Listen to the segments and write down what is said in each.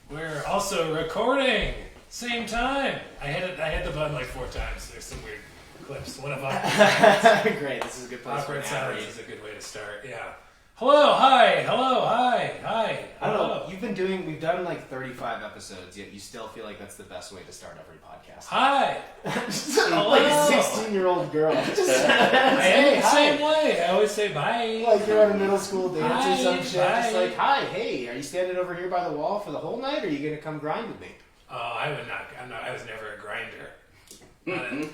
We're also recording. Same time. I hit the button like 4 times. There's some weird clips. One of them. Great. This is a good place for Awkward an silence ad is a good way to start. Yeah. Hello. Hi. Hello. Hi. Hi. I don't know. Hello. We've done like 35 episodes, yet you still feel like that's the best way to start every podcast. Hi. Like a 16-year-old girl. I am the same way. I always say bye. Like you're at a middle school dance or some shit. Bye. Just like, hi, hey, are you standing over here by the wall for the whole night, or are you going to come grind with me? Oh, I would not. I was never a grinder.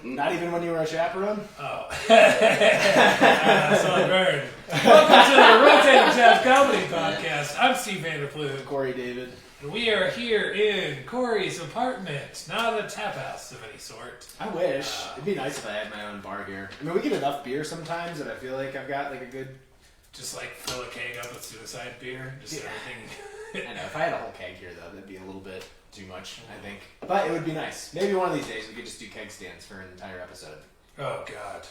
Not even when you were a chaperone? Oh. So I burned. Welcome to the Rotating Tabs Comedy Podcast. I'm Steve Vanderploeg. Corey David. And we are here in Corey's apartment, not a tap house of any sort. I wish. It'd be nice if I had my own bar here. I mean, we get enough beer sometimes that I feel like I've got like a good... Just like fill a keg up with suicide beer. Just everything. I know. If I had a whole keg here, though, that'd be a little bit too much, I think. But it would be nice. Maybe one of these days we could just do keg stands for an entire episode. Oh, God.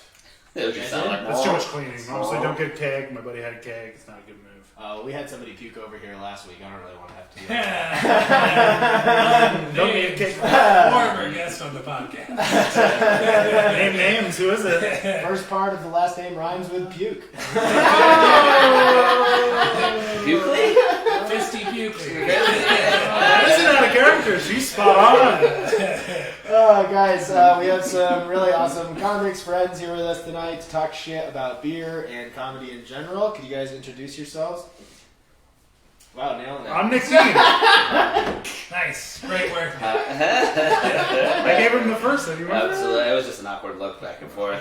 It would just sound like That's too much cleaning. Honestly, don't get keg. My buddy had a keg. It's not a good move. We had somebody puke over here last week. I don't really want to have to do that. Don't get a keg. Former guest on the podcast. Name names. Who is it? First part of the last name rhymes with puke. Buckley? Fisty Buckley. This is not a character. She's spot on. Guys, we have some really awesome comics friends here with us tonight to talk shit about beer and comedy in general. Could you guys introduce yourselves? Wow, nailing it. I'm Nick Dean. Nice. Great work. I gave him the first one. You remember? Absolutely. It was just an awkward look back and forth.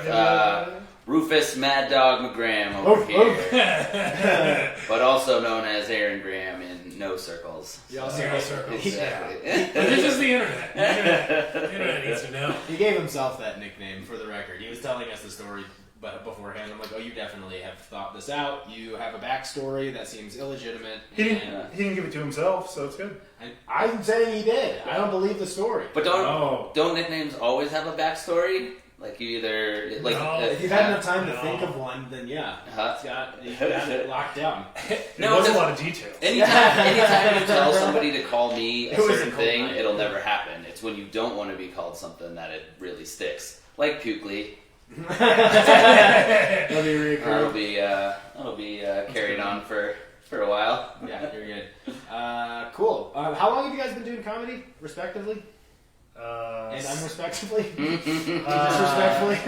Rufus Mad Dog McGram over here. But also known as Aaron Graham in No Circles. You also Zero circles. Exactly. But this is the internet. The internet needs to know. He gave himself that nickname for the record. He was telling us the story beforehand. I'm like, oh, you definitely have thought this out. You have a backstory that seems illegitimate. He didn't give it to himself, so it's good. I'm saying he did. I don't believe the story. But don't nicknames always have a backstory? Like you either like No. If you've had enough time to No. think of one, then yeah, Uh-huh. you got it locked down. There was a lot of details. Anytime you tell somebody to call me a It was a certain cold thing, night. it'll never happen. It's when you don't want to be called something that it really sticks. Like Pukley. That'll be That'll be carried on for a while. Yeah, you're good. Cool. How long have you guys been doing comedy, respectively? And unrespectively? Disrespectfully?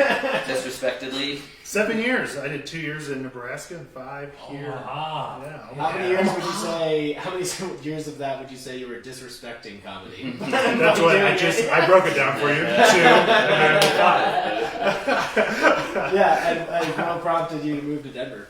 Disrespectedly. 7 years. I did 2 years in Nebraska and 5 here. Ah. Yeah. How many years would you say? How many years of that would you say you were disrespecting comedy? That's what I broke it down for you. 2 and then 5. Yeah, and what prompted you to move to Denver?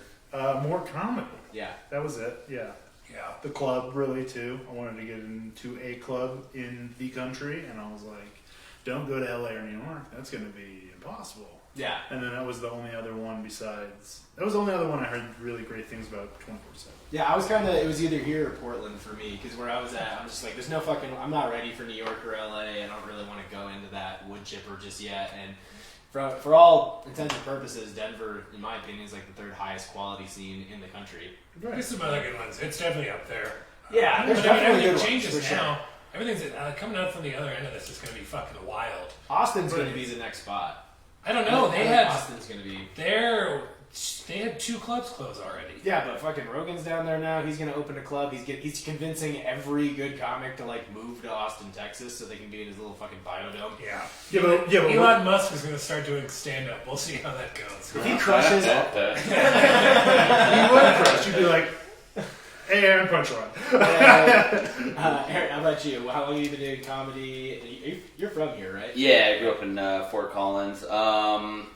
More comedy. Yeah. That was it. Yeah. Yeah. The club, really, too. I wanted to get into a club in the country, and I was like, don't go to LA or New York. That's going to be impossible. Yeah. And then that was the only other one besides... That was the only other one I heard really great things about 24/7. Yeah, I was it was either here or Portland for me, because where I was at, I'm just like, there's no I'm not ready for New York or LA, I don't really want to go into that wood chipper just yet, and for all intents and purposes, Denver, in my opinion, is like the third highest quality scene in the country. There's some other good ones. It's definitely up there. Yeah, there's but I mean, definitely everything good ones, changes for now. sure. Everything's coming out from the other end of this is going to be fucking wild. Austin's going to be the next spot. I don't know. I think Austin's going to be... They had 2 clubs close already. Yeah, but fucking Rogan's down there now. He's going to open a club. He's convincing every good comic to like move to Austin, Texas, so they can be in his little fucking biodome. Yeah. Elon Musk is going to start doing stand-up. We'll see how that goes. If he crushes it, You would crush. You'd be like, hey, Aaron, punchline. Aaron, how about you? How long have you been doing comedy? You're from here, right? Yeah, I grew up in Fort Collins.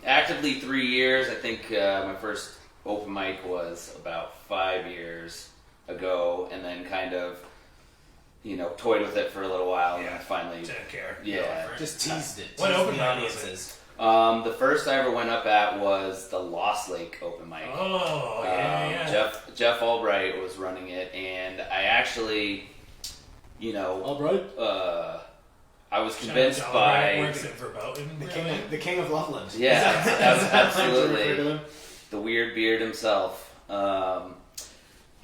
Actively 3 years. I think my first open mic was about 5 years ago, and then kind of, toyed with it for a little while, and then finally, Didn't care. Yeah. Just teased it. What Teased open the mic was audiences. the first I ever went up at was the Lost Lake open mic. Oh, yeah. Jeff Albright was running it, and I actually, All right. I was convinced by Works at Verboten. The king of Loveland. Yeah, Is that how you refer to absolutely. him? The weird beard himself.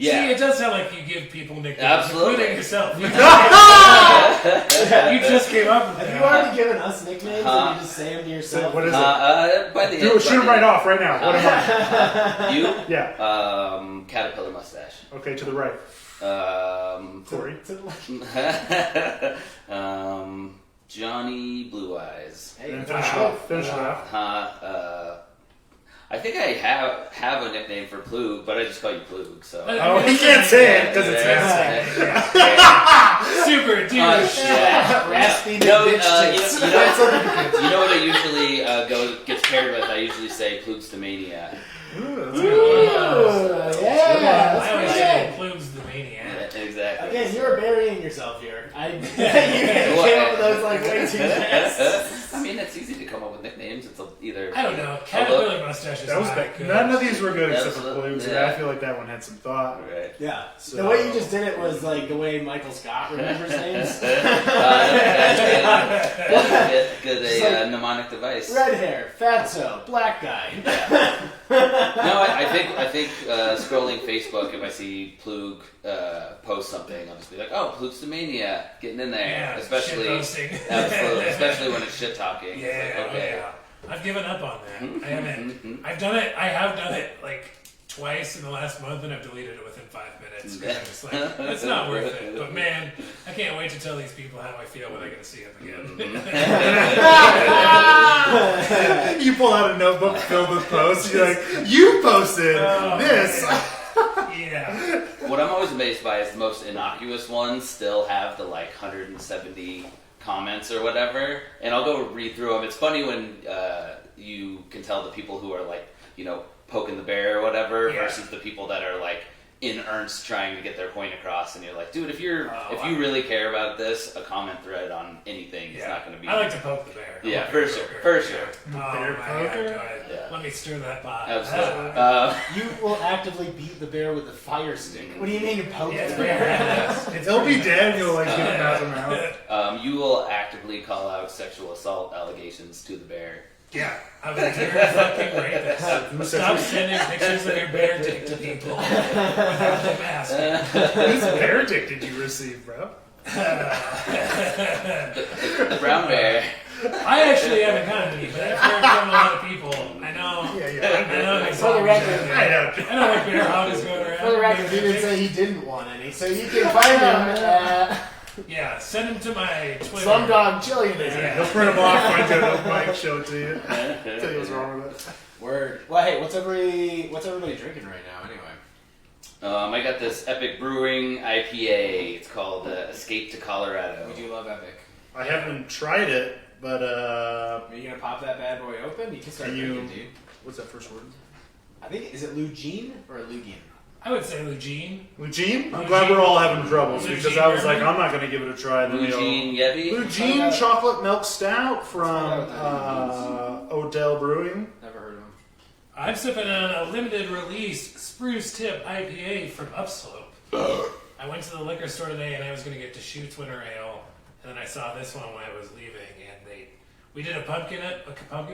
Yeah. See, it does sound like you give people nicknames, Absolutely. including yourself. You just came up with Have you that. already given us nicknames and you just say them to yourself? What is it? By the Shoot him right off right now. What am I? You? Yeah. Caterpillar mustache. Okay, to the right. Corey. Johnny Blue Eyes. Hey, And finish it off. Finish it off. I think I have a nickname for Plug, but I just call you Plug. So. Oh, he can't say it because it's Yeah. him. Super dude. Raspy No, bitch tits. you know what I usually gets paired with? I usually say Plug's the Mania. Ooh, I yeah, always that's say pretty good. Plugs the Maniac. Exactly. Again, you're burying yourself here. You came up with those like way too fast. I mean, it's easy to come up with nicknames. It's either. I don't know. Caterpillar mustache is That was not bad. good. None of these were good except for Absolutely, Blues. yeah. I feel like that one had some thought. Right. Yeah. So- The way you just did it was like the way Michael Scott remembers names. Good Just like- mnemonic device. Red hair, fatso, black guy. No, I think scrolling Facebook, if I see Plug post something, I'll just be like, "Oh, Plug's the Mania, getting in there." Yeah, especially, shitposting. absolutely, especially when it's shit talking. Yeah, It's like, okay. yeah. I've given up on that. I haven't. I've done it. I have done it like twice in the last month, and I've deleted it within 5 minutes. 'Cause I'm just like, it's not worth it. But man, I can't wait to tell these people how I feel when I get to see them again. You pull out a notebook filled with posts. You're like, you posted Oh, this. Yeah. What I'm always amazed by is the most innocuous ones still have the like 170 comments or whatever, and I'll go read through them. It's funny when you can tell the people who are like, poking the bear or whatever Yeah. versus the people that are like in earnest trying to get their point across, and you're like, dude, if you really care about this, a comment thread on anything is not going to be. I like to poke the bear. Yeah, I'm a for bear sure, poker. for sure. Oh, Bear my poker? God. Yeah. Let me stir that pot. Absolutely. You will actively beat the bear with the fire stick. What do you mean you poke Yeah, the it's pretty bear? badass. It's He'll be pretty dead. badass. You'll like get him out of mouth. You will actively call out sexual assault allegations to the bear. Yeah, I'm a fucking rapist. Stop sending pictures of your bear dick to people without them asking. Whose bear dick did you receive, bro? The brown bear. I actually haven't gotten any, but I've heard from a lot of people. I know. Yeah. I know. They For the record, I know. I know what bear hog is going around. For the record, he didn't say he didn't want any, so you can find him at Yeah, send him to my Twitter. Slumdog Chillionaire. Yeah. He'll print them off, find you an open mic, show it to you. Tell you what's wrong with it. Word. Well, hey, what's everybody drinking right now, anyway? I got this Epic Brewing IPA. It's called Escape to Colorado. We do love Epic. I haven't tried it, but Are you gonna pop that bad boy open? You can start Can drinking, you- dude. what's that first word? I think is it Lugine or Lugin? I would say Eugene. Lugine? I'm glad we're all having troubles because Lugine I was like, German? I'm not going to give it a try. And then we all- Eugene Yeti. Lugine chocolate milk stout find out from what that Odell Brewing. Never heard of him. I'm sipping on a limited release Spruce Tip IPA from Upslope. I went to the liquor store today and I was going to get Deschutes Winter Ale, and then I saw this one when I was leaving, and we did a pumpkin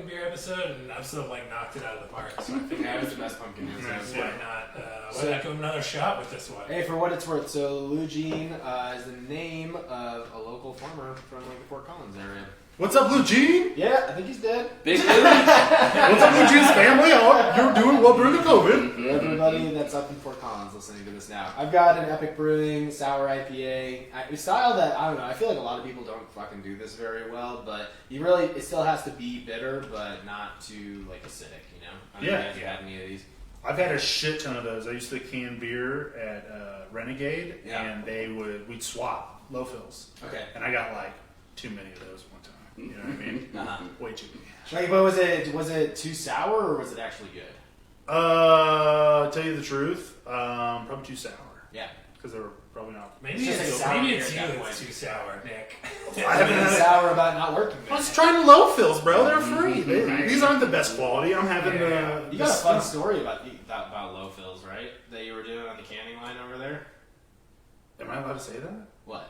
beer episode, and Upslope like knocked it out of the park. So I think Yeah, it was the best pumpkin news. why not? Why not give him another shot with this one? Hey, for what it's worth, so Lugine is the name of a local farmer from like the Fort Collins area. What's up, Lugine? Yeah, I think he's dead. Big news. What's up, Lugine's family? Oh, you're doing well during the COVID. Everybody that's up in Fort Collins listening to this now. I've got an Epic Brewing Sour IPA. A style that, I don't know, I feel like a lot of people don't fucking do this very well, but it still has to be bitter, but not too, like, acidic, you know? I don't know if you had any of these. I've had a shit ton of those. I used to can beer at Renegade, Yeah. and we'd swap low fills, Okay. and I got like too many of those one time. You know what I mean? Uh-huh. Way too many. Like, but was it too sour, or was it actually good? Tell you the truth, probably too sour Yeah. because they were probably not. Maybe It's just it's, like sour maybe beer it's at you that that's point. too sour, Nick. I haven't Being had it. sour about not working. I was trying low fills, bro. They're free. These aren't the best quality. I'm having Yeah. You got a fun story about low fills, right? That you were doing on the canning line over there. Am I allowed to say that? What?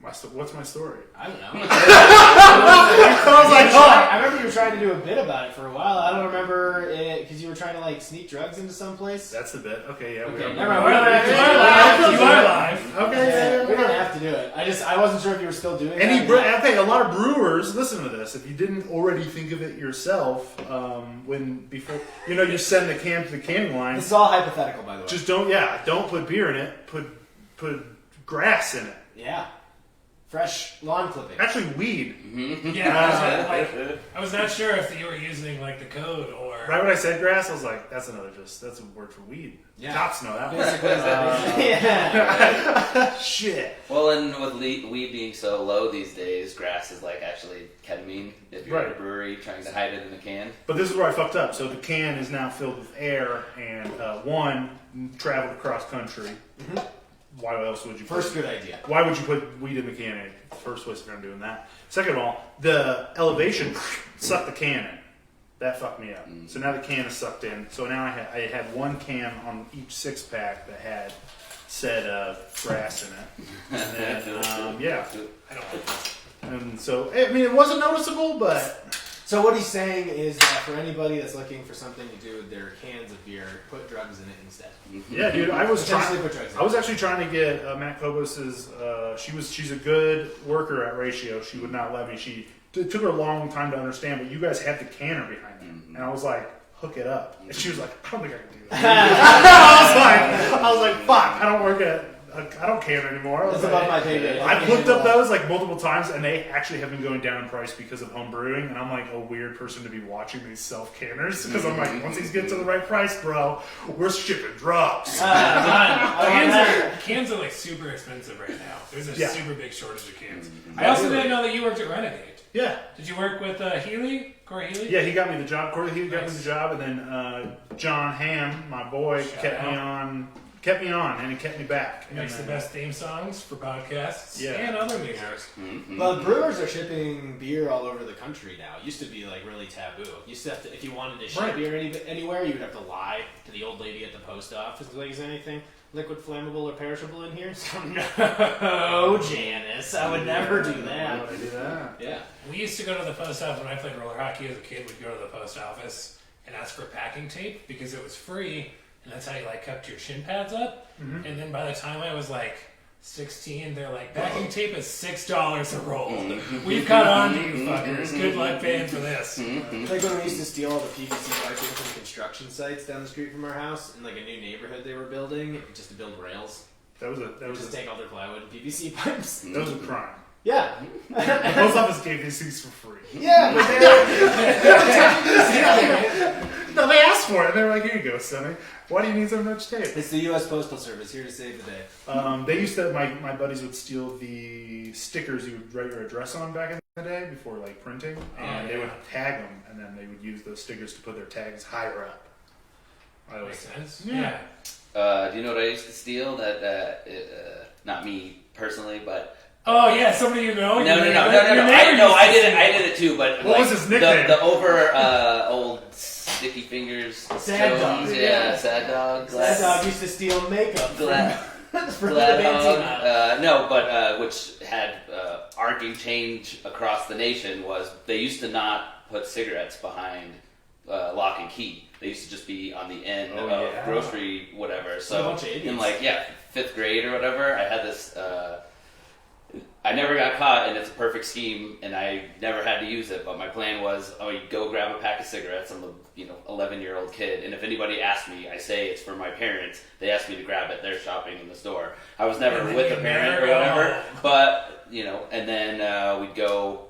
Am What's my story? I don't know. I was like, oh. I remember you were trying to do a bit about it for a while. I don't remember it because you were trying to like sneak drugs into some place. That's the bit. Okay, yeah. Okay, We never are. mind. We don't have to You do are it. live. You are live. Okay, We don't have to do it. I wasn't sure if you were still doing it. Okay, a lot of brewers listen to this. If you didn't already think of it yourself, you send the can to the canning line. This is all hypothetical, by the way. Just don't put beer in it. Put grass in it. Yeah. Fresh lawn clipping. Actually, weed. Yeah, I was not sure if you were using like the code or. Right when I said grass, I was like, that's a word for weed. Yeah. Cops know that. Basically, yeah. Shit. Well, and with weed being so low these days, grass is like actually ketamine. If you're at a Right. brewery trying to hide it in a can. But this is where I fucked up. So the can is now filled with air, and one traveled across country. Mm-hmm. Why else would you? First good idea. Why would you put weed in the can? First place if I'm doing that. Second of all, the elevation sucked the can in. That fucked me up. So now the can is sucked in. So now I had one can on each 6-pack that had said grass in it. And then I don't like this. and so I mean it wasn't noticeable, but So what he's saying is that for anybody that's looking for something to do with their cans of beer, put drugs in it instead. yeah, dude, I was Potentially trying. put drugs in I was actually trying to get Matt Kobos's. She's a good worker at Ratio. She would not let me. It took her a long time to understand, but you guys had the canner behind me, and I was like, hook it up, and she was like, I don't think I can do that. I was like, fuck, I don't can anymore. I was That's like, above my pay grade. I've looked up those like multiple times, and they actually have been going down in price because of home brewing. And I'm like a weird person to be watching these self canners because I'm like, once these get to the right price, bro, we're shipping drugs. Cans are like super expensive right now. There's a Yeah. super big shortage of cans. I also didn't know that you worked at Renegade. Yeah, Did you work with Healy? Corey Healy? yeah, he got me the job. Corey, he got me Nice. the job, and then John Hamm, my boy, Shout kept me on, and he kept me back. He makes the And, best theme songs for podcasts Yeah. and other music. Well, brewers are shipping beer all over the country now. It used to be like really taboo. You used to have to, if you wanted to ship Right. beer anywhere, you would have to lie to the old lady at the post office. Like, is there anything liquid, flammable, or perishable in here? So, no, Janice, I would never do Why that. would I do that? Yeah. We used to go to the post office when I played roller hockey as a kid. We'd go to the post office and ask for packing tape because it was free, and that's how you like kept your shin pads up. And then by the time I was like 16, they're like, packing tape is $6 a roll. We've caught on to you fuckers. Good luck paying for this. Like when we used to steal all the PVC piping from construction sites down the street from our house in like a new neighborhood they were building just to build rails. That was Just take all their plywood and PVC pipes. that was a crime. Yeah. The post office gave these things for free. Yeah, but No, they asked for it. They were like, "Here you go, Sonny. Why do you need so much tape?" it's the U.S. Postal Service here to save the day. They used to. My buddies would steal the stickers you would write your address on back in the day before like printing, and they would tag them, and then they would use those stickers to put their tags higher up. I Makes always sense. Yeah. Do you know what I used to steal? Not me personally, but Oh yeah, somebody you know. no. Your neighbor I used to did it. steal. I did it too. But What was his nickname? The over old sticky fingers. Sad Jones, Dog. Yeah, sad dog. That dog used to steal makeup Glad. for the Glad Bantina. no, but which had arcing change across the nation was they used to not put cigarettes behind lock and key. They used to just be on the end Oh, of yeah. grocery whatever. What a So bunch of idiots. in like 5th grade or whatever, I had this. I never got caught, and it's a perfect scheme, and I never had to use it. But my plan was, you go grab a pack of cigarettes. I'm a 11-year-old kid, and if anybody asks me, I say it's for my parents. They ask me to grab it. They're shopping in the store. I was never And then with you a parent never or go whatever. home. But and then we'd go.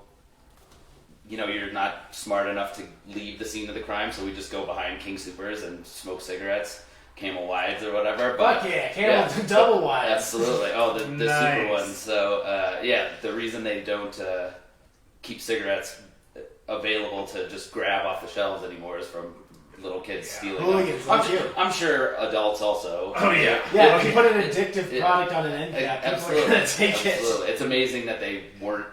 You're not smart enough to leave the scene of the crime, so we just go behind King Supers and smoke cigarettes, Camel Wides or whatever. But Fuck yeah, Camel double wide. absolutely. Oh, the Nice. super ones. So, the reason they don't keep cigarettes available to just grab off the shelves anymore is from little kids stealing Hooligans them. like you. I'm sure adults also. Oh yeah. Yeah, if you put an addictive Yeah. product on an end cap, people are Absolutely. gonna take it. Absolutely. It's amazing that they weren't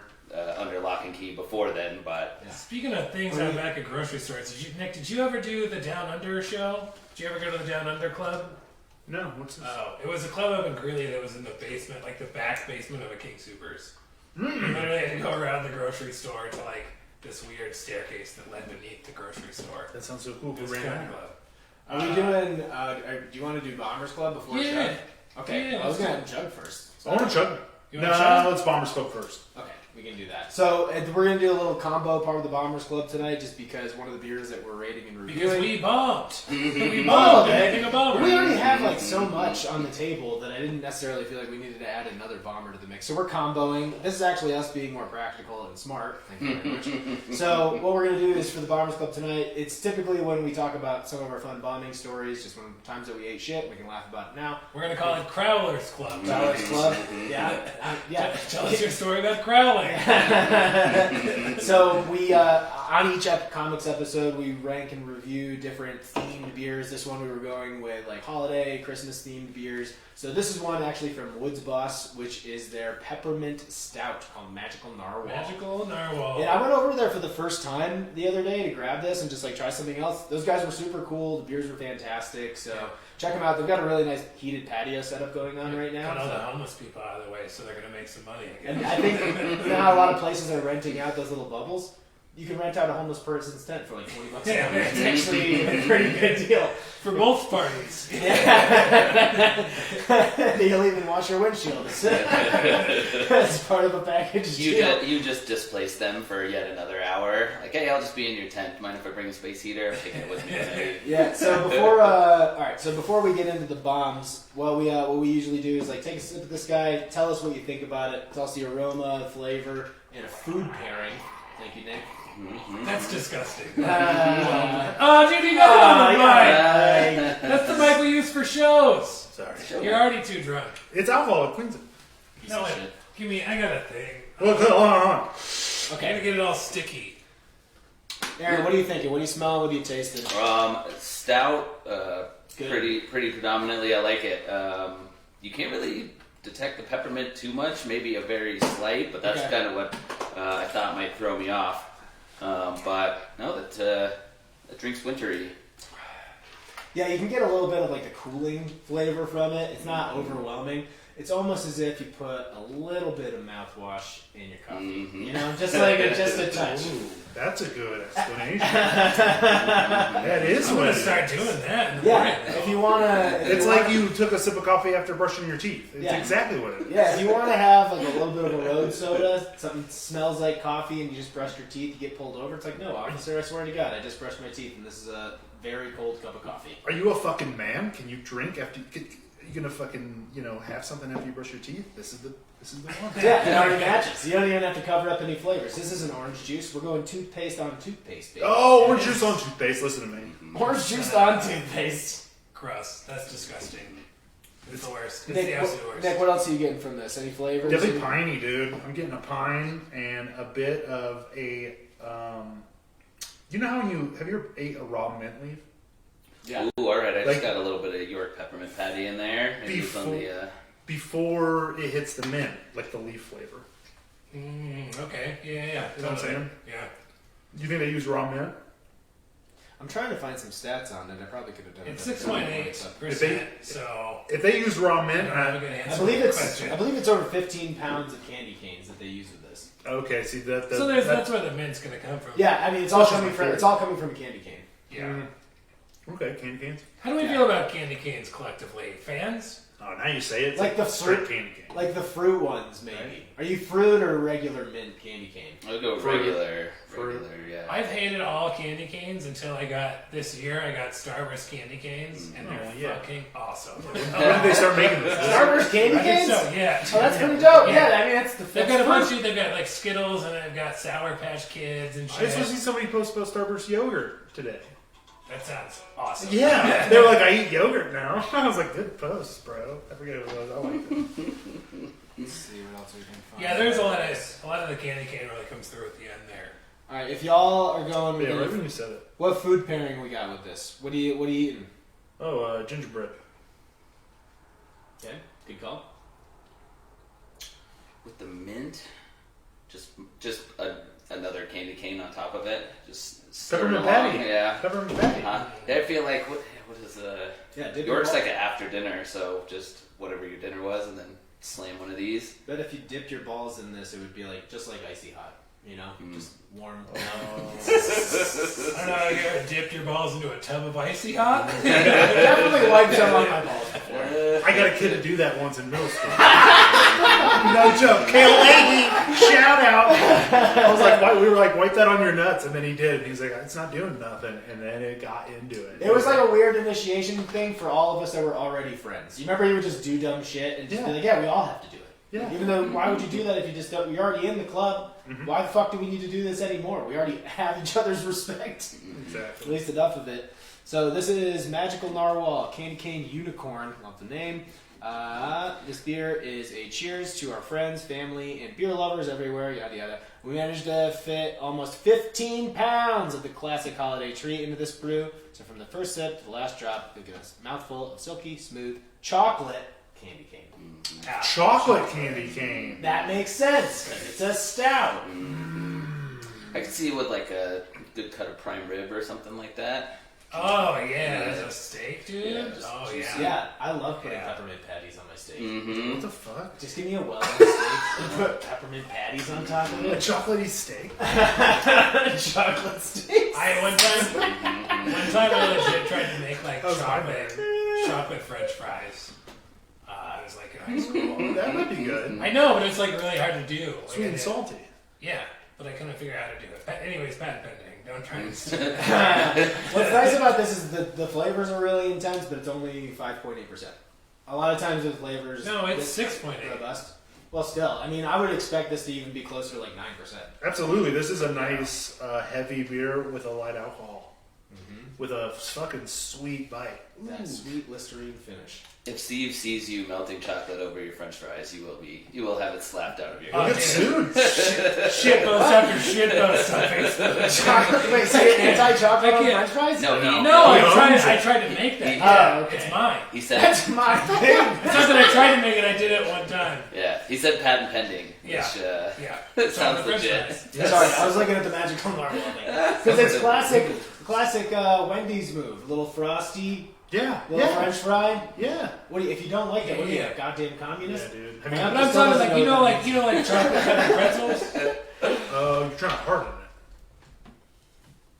under lock and key before then, but Speaking of things out back at grocery stores, Nick, did you ever do the Down Under show? Did you ever go to the Down Under Club? No, what's this? Oh, it was a club up in Greeley that was in the basement, like the back basement of a King Supers. We literally had to go around the grocery store to like this weird staircase that led beneath the grocery store. That sounds so cool. It was Who ran kind that? of club. Are we doing? Do you want to do Bombers Club before Yeah. Chug? Okay, Yeah, I was let's gonna Chug first. I want to chug. You No, want chug? let's Bombers Club first. Okay, we can do that. So we're gonna do a little combo part of the Bombers Club tonight, just because one of the beers that we're rating and Because reviewing. we bombed. We Oh, bombed. okay. Anything a bomber. We already have like so much on the table that I didn't necessarily feel like we needed to add another bomber to the mix. So we're comboing. This is actually us being more practical and smart. Thank you very much. So what we're gonna do is for the Bombers Club tonight. It's typically when we talk about some of our fun bombing stories, just when times that we ate shit. We can laugh about it now. We're gonna call it Crowlers Club. Bowers Club. Yeah, yeah. Tell us your story about crowling. So we on each comics episode we rank and review different themed beers. This one we were going with like holiday, Christmas themed beers. So this is one actually from Woods Boss, which is their peppermint stout called Magical Narwhal. Magical Narwhal. And I went over there for the first time the other day to grab this and just like try something else. Those guys were super cool. The beers were fantastic. So check them out. They've got a really nice heated patio setup going on right now. Got all so- the homeless people out of the way, so they're gonna make some money And again. I think you know how a lot of places are renting out those little bubbles. You can rent out a homeless person's tent for like $20 an Yeah. hour. It's actually a pretty good deal. For both parties. You'll even wash your windshields. That's part of a package deal. You just displace them for yet another hour. Like, hey, I'll just be in your tent. Mind if I bring a space heater? I'm taking it with me tonight. Yeah. So before, all right. So before we get into the bombs, what we usually do is like take a sip of this guy. Tell us what you think about it. Tell us the aroma, flavor, and a food pairing. Thank you, Nick. That's disgusting. Uh, Oh, dude, you got it on the yeah. mic. That's the mic we use for shows. Sorry. You're already too drunk. It's alcohol. It cleans it. Piece No, of wait. shit. Give me. I got a thing. Look, hold on, hold on. I'm gonna Okay. get it all sticky. Aaron, what are you thinking? What are you smelling? What are you tasting? Stout, Good. pretty predominantly. I like it. You can't really detect the peppermint too much. Maybe a very slight, but that's Okay. kind of what I thought might throw me off. But no, that drink's wintry. Yeah, you can get a little bit of like the cooling flavor from it. It's not overwhelming. It's almost as if you put a little bit of mouthwash in your coffee. Mhm. You know, just like just a touch. Ooh, that's a good explanation. That is I'm what gonna it start is. doing that. In the Yeah, morning, if though. you wanna. It's like you took a sip of coffee after brushing your teeth. It's Yeah. exactly what it is. Yeah, if you want to have like a little bit of a road soda, something that smells like coffee, and you just brushed your teeth, you get pulled over. It's like, no, officer, I swear to God, I just brushed my teeth, and this is a very cold cup of coffee. Are you a fucking man? Can you drink after? Are you gonna fucking have something after you brush your teeth? This is the one. Yeah, it already matches. You don't even have to cover up any flavors. This isn't orange juice. We're going toothpaste on toothpaste, baby. Oh, orange juice on toothpaste. Listen to me. Orange juice on toothpaste. Gross. That's disgusting. It's the worst. It's Nick, the absolute worst. Nick, what else are you getting from this? Any flavors? Definitely piney, dude. I'm getting a pine and a bit of a. You know how have you ever ate a raw mint leaf? Yeah. Ooh, all right. I Like- just got a little bit of York peppermint patty in there. Maybe it's on the. Before it hits the mint, like the leaf flavor. Okay. Yeah. You know what I'm totally. saying? Yeah. Do you think they use raw mint? I'm trying to find some stats on it. I probably could have done It's it. 6.8%. So If they use raw I mint, don't have a good answer I believe to the it's question. over 15 pounds of candy canes that they use with this. okay. See that. So that's where the mint's gonna come from. Yeah, I mean it's all Which is coming my from a candy cane. Yeah. Okay, candy canes. How do we feel about candy canes collectively? Fans? Oh, now you say it. It's Like the straight fruit- candy cane. Like the fruit ones, maybe. Are you fruit or regular mint candy cane? I'll go Fruit. regular. Fruit. Yeah. I've hated all candy canes until I got this year. I got Starburst candy canes, and they're Oh, yeah. fucking awesome. When did they start making this? Starburst candy I think canes? so, yeah. Oh, that's pretty dope. Yeah. Yeah, I mean that's the. They've got a bunch of. They've got like Skittles, and they've got Sour Patch Kids and I just want to shit. see somebody post about Starburst yogurt today. That sounds awesome. Yeah, they were like, I eat yogurt now. I was like, good post, bro. I forget what it was. I like it. Let's see what else we can find. Yeah, there's a lot of the candy cane really comes through at the end there. All right, if y'all are going with Yeah, right any- when you said it. what food pairing we got with this? What are you eating? Oh, gingerbread. Okay, good call. With the mint, just another candy cane on top of it. Just stir it Peppermint along, patty. Yeah. Peppermint patty. I feel like what is Yeah, dip York's your like an after dinner, so just whatever your dinner was, and then slam one of these. But if you dipped your balls in this, it would be like just like icy hot. You know, just warm. I don't know. You ever dipped your balls into a tub of icy hot? Definitely wiped some on my balls before. I got a kid to do that once in middle school. No joke. Kalani, shout out. I was like, we were like, wipe that on your nuts, and then he did. He was like, it's not doing nothing, and then it got into it. It was like a weird initiation thing for all of us that were already friends. You remember you would just do dumb shit and just be like, yeah, we all have to do it. Yeah. Even though, why would you do that if you just don't? You're already in the club. Why the fuck do we need to do this anymore? We already have each other's respect. At Exactly. least enough of it. So this is Magical Narwhal Candy Cane Unicorn. Love the name. This beer is a cheers to our friends, family, and beer lovers everywhere. Yada yada. We managed to fit almost 15 pounds of the classic holiday treat into this brew. So from the first sip to the last drop, you'll get a mouthful of silky, smooth chocolate candy cane. Chocolate candy cane. That makes sense. It's a stout. I could see it with like a good cut of prime rib or something like that. Oh yeah, that's a steak, dude. Yeah, just oh juicy. yeah. Yeah, I love putting Yeah. peppermint patties on my steak. Mm-hmm. What the fuck? Just give me a well-done steak and put peppermint patties on top of A it. chocolatey steak. Chocolate steaks. One time I legit tried to make like That was my chocolate French fries. I was like in high school. That might be good. I know, but it's like really hard to do. Like, Sweet and salty. Yeah, but I couldn't figure out how to do it. Anyways, patent pending. Don't try to. What's nice about this is the flavors are really intense, but it's only 5.8%. A lot of times with flavors, No, it's this 6.8. robust. Well, still, I mean, I would expect this to even be closer to like 9%. Absolutely. This is a nice, heavy beer with a light alcohol. With a fucking sweet bite. That sweet Listerine finish. If Steve sees you melting chocolate over your French fries, you will have it slapped out of your Oh, head. Look at soon. Shit post after shit post on Facebook. Chocolate. Wait, say anti-chocolate I on can't- French fries? No, he No, He owns I it. tried to make that. Oh, okay. It's mine. He said, That's my thing. It's not that I tried to make it. I did it one time. yeah, he said patent pending, Yeah. which Yeah. it So on the sounds French legit. fries. Sorry, I was looking at the Magical Narwhal thing. Because it's classic Wendy's move. Little frosty, Yeah. little Yeah. French fry. Yeah. What do you, if you don't like it, what are you, Yeah. a goddamn communist? Yeah, dude. But I'm talking like you know like chocolate covered pretzels. You're trying to harden it.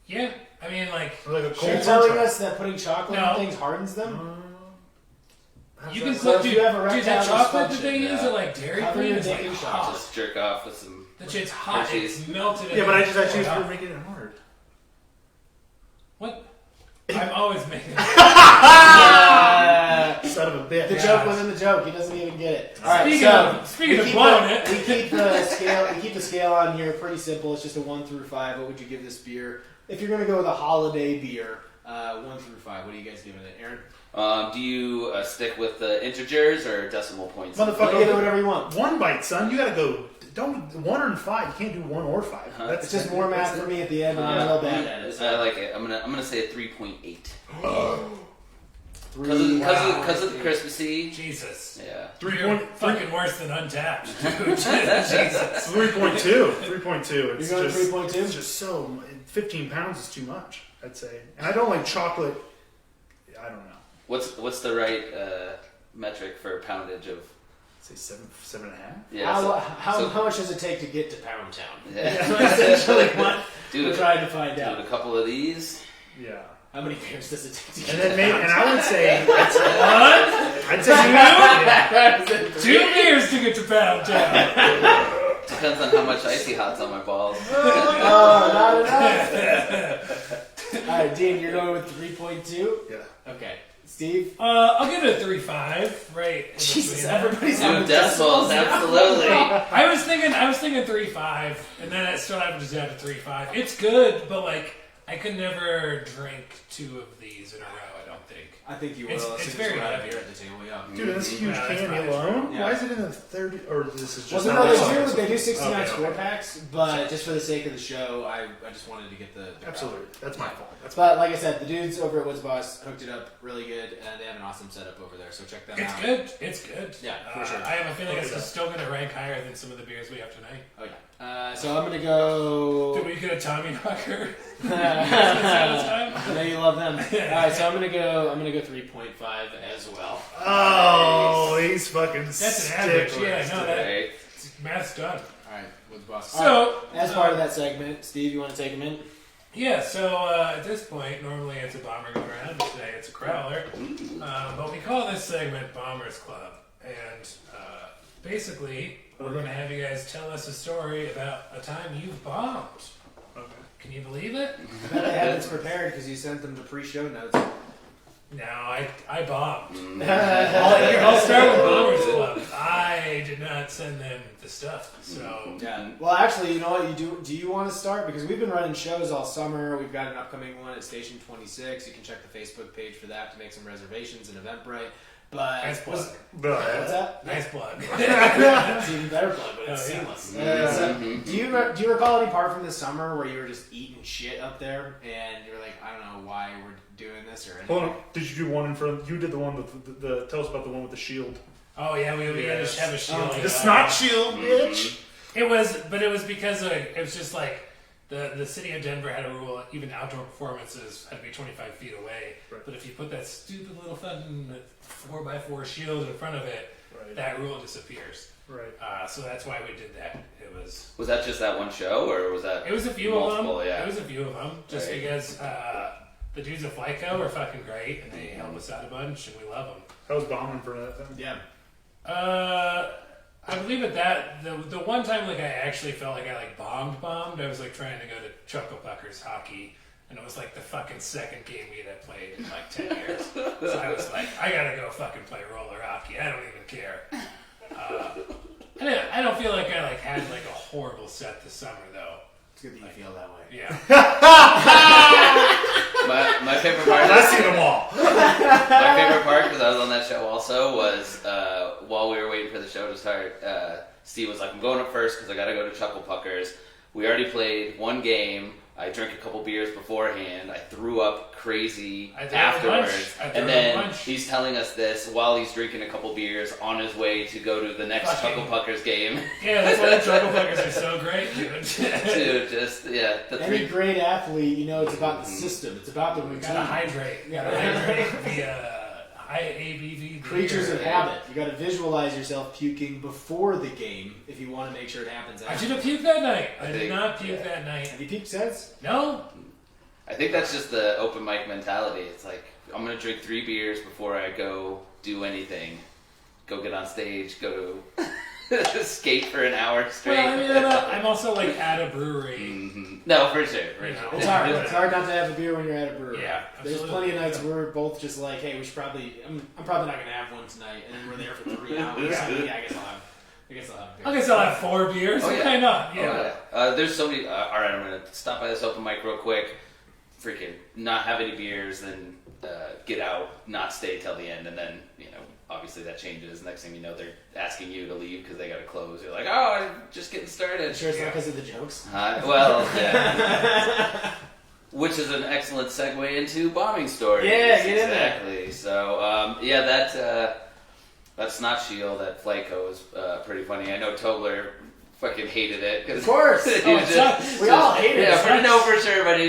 Yeah, I mean like Or like a cold You're telling french us that putting chocolate No. in things hardens them? you can So put if dude, you have dude erectile that chocolate that dysfunction, they use yeah. at like Dairy Cover Queen your is dick like in hot. Just jerk off with some. That shit's hot. Hershey's. It's melted. Yeah, but I just Oh, choose yeah. for making it hard. What? I'm always making. Son of a bitch. The joke within the joke. He doesn't even get it. All right, Speaking we of keep blowing the- it. we keep the scale. We keep the scale on here pretty simple. It's just a 1 through 5. What would you give this beer if you're going to go with a holiday beer? 1 through 5. What are you guys giving it, Aaron? Do you stick with the integers or decimal points? Motherfucker. Give it whatever you want. One bite, son. You gotta go. Don't 1 or 5. You can't do 1 or 5. Huh? It's just more math for me at the end, and I'm real bad at it. I like it. I'm gonna say a 3.8 Three. because of the Christmassy. Jesus. Yeah. You're fucking worse than Untapped. Dude. Jesus. 3.2. 3.2. It's You're going just 3.2? It's just so 15 pounds is too much. I'd say, and I don't like chocolate. I don't know. What's the right metric for poundage of? Say 7.5. Yeah. so- How much does it take to get to Pound Town? Yeah. That's essentially what Dude, we're trying to find do out. a couple of these. Yeah. How many beers does it take to And get then maybe, and I would say, What? I'd say, yeah. 2 beers to get to Pound Town. Depends on how much icy hot's on my balls. Oh, not enough. All right, Dean, you're going with 3.2? Yeah. Okay. Steve? I'll give it a 3.5. Right. in Jesus, between that. everybody's on Dude, the decimals, absolutely. I was thinking 3.5, and then it still averages down to 3.5. It's good, but like I could never drink 2 of these in a row. I don't think. I think you will. It's as soon as very we're out of heavy. here at the table, yeah. Dude, this huge Yeah, that's candy probably alone. true. Why Yeah. is it in the 30? Or this is Well, just no, not they do 69 Okay, score okay. packs, but just for the sake of the show, I just wanted to get the Absolutely, that's my fault. That's But like I said, the dudes over at Woods Boss hooked it up really good, and they have an awesome setup over there. So check them It's out. good. It's good. Yeah, for sure. I have a feeling Okay. it's still going to rank higher than some of the beers we have tonight. Oh yeah. So I'm gonna go. Did we get a Tommy Knocker? I know you love them. All right, so I'm gonna go go 3.5 as well. Oh, he's fucking That's an average. stickler. Yeah, no, that Right? math's done. All right, with the boss. So, All right, as part of that segment, Steve, you want to take him in? Yeah, so at this point, normally it's a bomber going around, but today it's a crowler. But we call this segment Bombers Club. And basically, we're going to have you guys tell us a story about a time you've bombed. Okay. Can you believe it? I bet they have this prepared because you sent them the pre-show notes. No, I bombed. Mm-hmm. I'll start with Bombers Club. I did not send them the stuff, so... Yeah. Well, actually, you know what you do? Do you want to start? Because we've been running shows all summer. We've got an upcoming one at Station 26. You can check the Facebook page for that to make some reservations in Eventbrite. But Nice plug. what's that? Nice plug. It's even better plug, but it's Oh, yeah. seamless. Mhm. Do you recall any part from the summer where you were just eating shit up there and you were like, I don't know why we're doing this or anything? Hold on. Did you do one in front? You did the one with the. Tell us about the one with the shield. Oh, yeah, we had Yes. to have a shield. The snot shield, bitch. It was because it was just like the city of Denver had a rule, even outdoor performances had to be 25 feet away. Right. But if you put that stupid little fucking 4x4 shield in front of it, Right. that rule disappears. Right. So that's why we did that. It was Was that just that one show, or was that? a few multiple, of them. Yeah. It was a few of them, just Right. because the dudes at Flyco are fucking great and they help us out a bunch and we love them. I was bombing for that thing. Yeah. I believe at that the one time like I actually felt like I like bombed. I was like trying to go to Chuckle Puckers hockey, and it was like the fucking second game we'd had played in like 10 years. So I was like, I gotta go fucking play roller hockey. I don't even care. I don't feel like I like had like a horrible set this summer though. It's good that you feel that way. Yeah. My favorite part. I see them all. My favorite part, because I was on that show also, was while we were waiting for the show to start, Steve was like, I'm going up first because I got to go to Chuckle Puckers. We already played one game. I drank a couple beers beforehand. I threw up crazy I threw afterwards. a bunch. And then he's telling us this while he's drinking a couple beers on his way to go to the next Fucking- Chuckle Puckers game. Yeah, that's why the Chuckle Puckers are so great, dude. Dude, just, yeah. The Any three, great athlete, you know, it's about the system. It's about the We routine. gotta hydrate. We gotta hydrate via high ABV. Creatures beer. of habit. You got to visualize yourself puking before the game if you want to make sure it happens I after. should have puked that night. I did think- not puke yeah. that night. Have you puked since? No. I think that's just the open mic mentality. It's like, I'm going to drink 3 beers before I go do anything. Go get on stage, go to skate for an hour straight. Well, I mean, I'm also like at a brewery. Mhm. No, for sure. For You sure. know. It's hard. It's hard not to have a beer when you're at a brewery. Yeah, There's absolutely. plenty of nights where we're both just like, hey, we should probably. I'm probably not gonna have one tonight, and then we're there for 3 hours. So, yeah, I guess I'll have. I guess I'll have a beer. I guess I'll have 4 beers. Oh, yeah. Why not? Oh, Yeah. yeah. There's so many. All right, I'm going to stop by this open mic real quick. Freaking not have any beers, then get out, not stay till the end, and then, you know, obviously that changes. Next thing you know, they're asking you to leave because they got to close. You're like, oh, I'm just getting started. Sure, it's not because of the jokes. Well, yeah. Which is an excellent segue into bombing stories. Yeah, get in there. Exactly. So, yeah, that snot shield at Flyco is pretty funny. I know Tobler fucking hated it. Of course. he Oh, was it sucks. We all hate it. Yeah, It for, sucks. no, for sure. But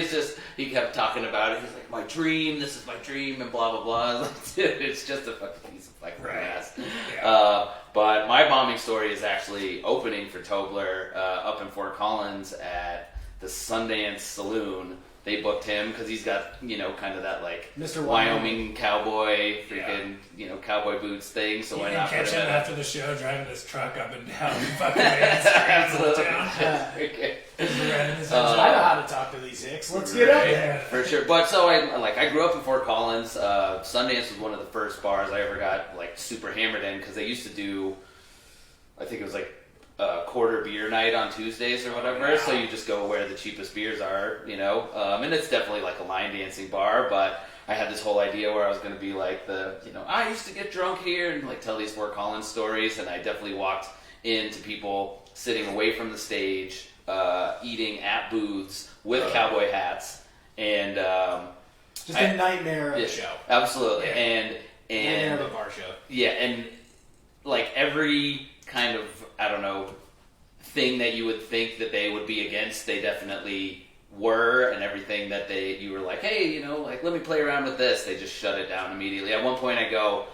he kept talking about it. He's like, my dream. This is my dream, and blah blah blah. I was like, dude, it's just a fucking piece of fucking Right. ass. Yeah. But my bombing story is actually opening for Tobler up in Fort Collins at the Sundance Saloon. They booked him because he's got, you know, kind of that like Mr. Wyoming cowboy, freaking, you know, cowboy boots thing. So You why can not put catch him him in? after the show driving this truck up and down fucking Main Street in Absolutely. town. Okay. Red in his I know how to talk to these hicks. Let's get up there. Yeah. For sure. But so I grew up in Fort Collins. Sundance was one of the first bars I ever got like super hammered in because they used to do, I think it was like quarter beer night on Tuesdays or whatever. Yeah. So you just go where the cheapest beers are, you know. And it's definitely like a line dancing bar, but I had this whole idea where I was going to be like I used to get drunk here and like tell these Fort Collins stories, and I definitely walked into people sitting away from the stage, eating at booths with cowboy hats, and Just a nightmare of yeah, a show. absolutely, Yeah. and Nightmare of a bar show. yeah, and like every kind of, I don't know, thing that you would think that they would be against, they definitely were and everything that you were like, hey, you know, like let me play around with this. They just shut it down immediately. At one point, I go,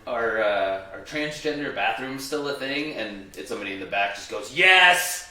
are transgender bathrooms still a thing? And somebody in the back just goes, yes.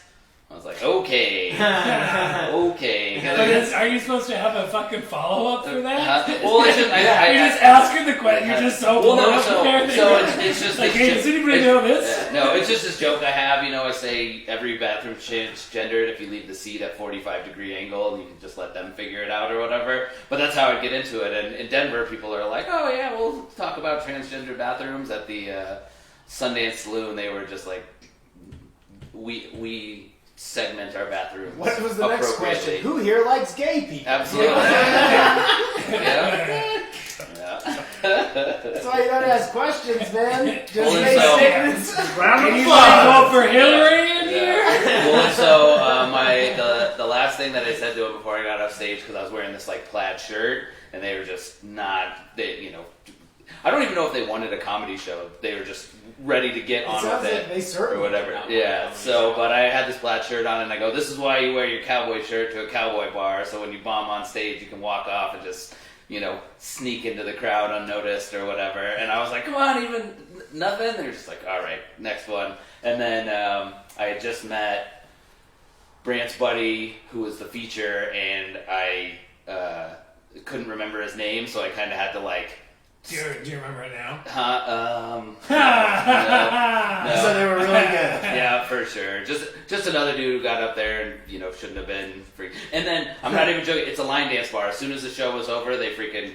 I was like, okay, okay. But are you supposed to have a fucking follow up for that? Well, it's just, you're just asking the question. You're just so well, no, up so there. it's just like, it's hey, just, does anybody know this? No, it's just this joke I have. You know, I say every bathroom transgendered if you leave the seat at 45-degree angle, and you can just let them figure it out or whatever. But that's how I get into it. And in Denver, people are like, oh yeah, we'll talk about transgender bathrooms at the Sundance Saloon. They were just like, we segment our bathrooms. What was the next question? appropriately. Who here likes gay people? Absolutely. yeah. That's why you don't ask questions, man. Just Well, make so- statements. Round of Anybody applause. vote for Hillary in here? Yeah. Well, and so the last thing that I said to him before I got off stage, because I was wearing this like plaid shirt, and they were just not, I don't even know if they wanted a comedy show. They were just ready to get It on sounds with like it. they certainly Or whatever. did not want a Yeah. comedy So, show. but I had this plaid shirt on, and I go, "This is why you wear your cowboy shirt to a cowboy bar. So when you bomb on stage, you can walk off and just, sneak into the crowd unnoticed or whatever." And I was like, "Come on, even nothing." They're just like, "All right, next one." And then I had just met Brant's buddy, who was the feature, and I couldn't remember his name, so I kind of had to like. Do you remember it now? No. So they were really good. Yeah, for sure. Just another dude who got up there and shouldn't have been free. And then I'm not even joking. It's a line dance bar. As soon as the show was over, they freaking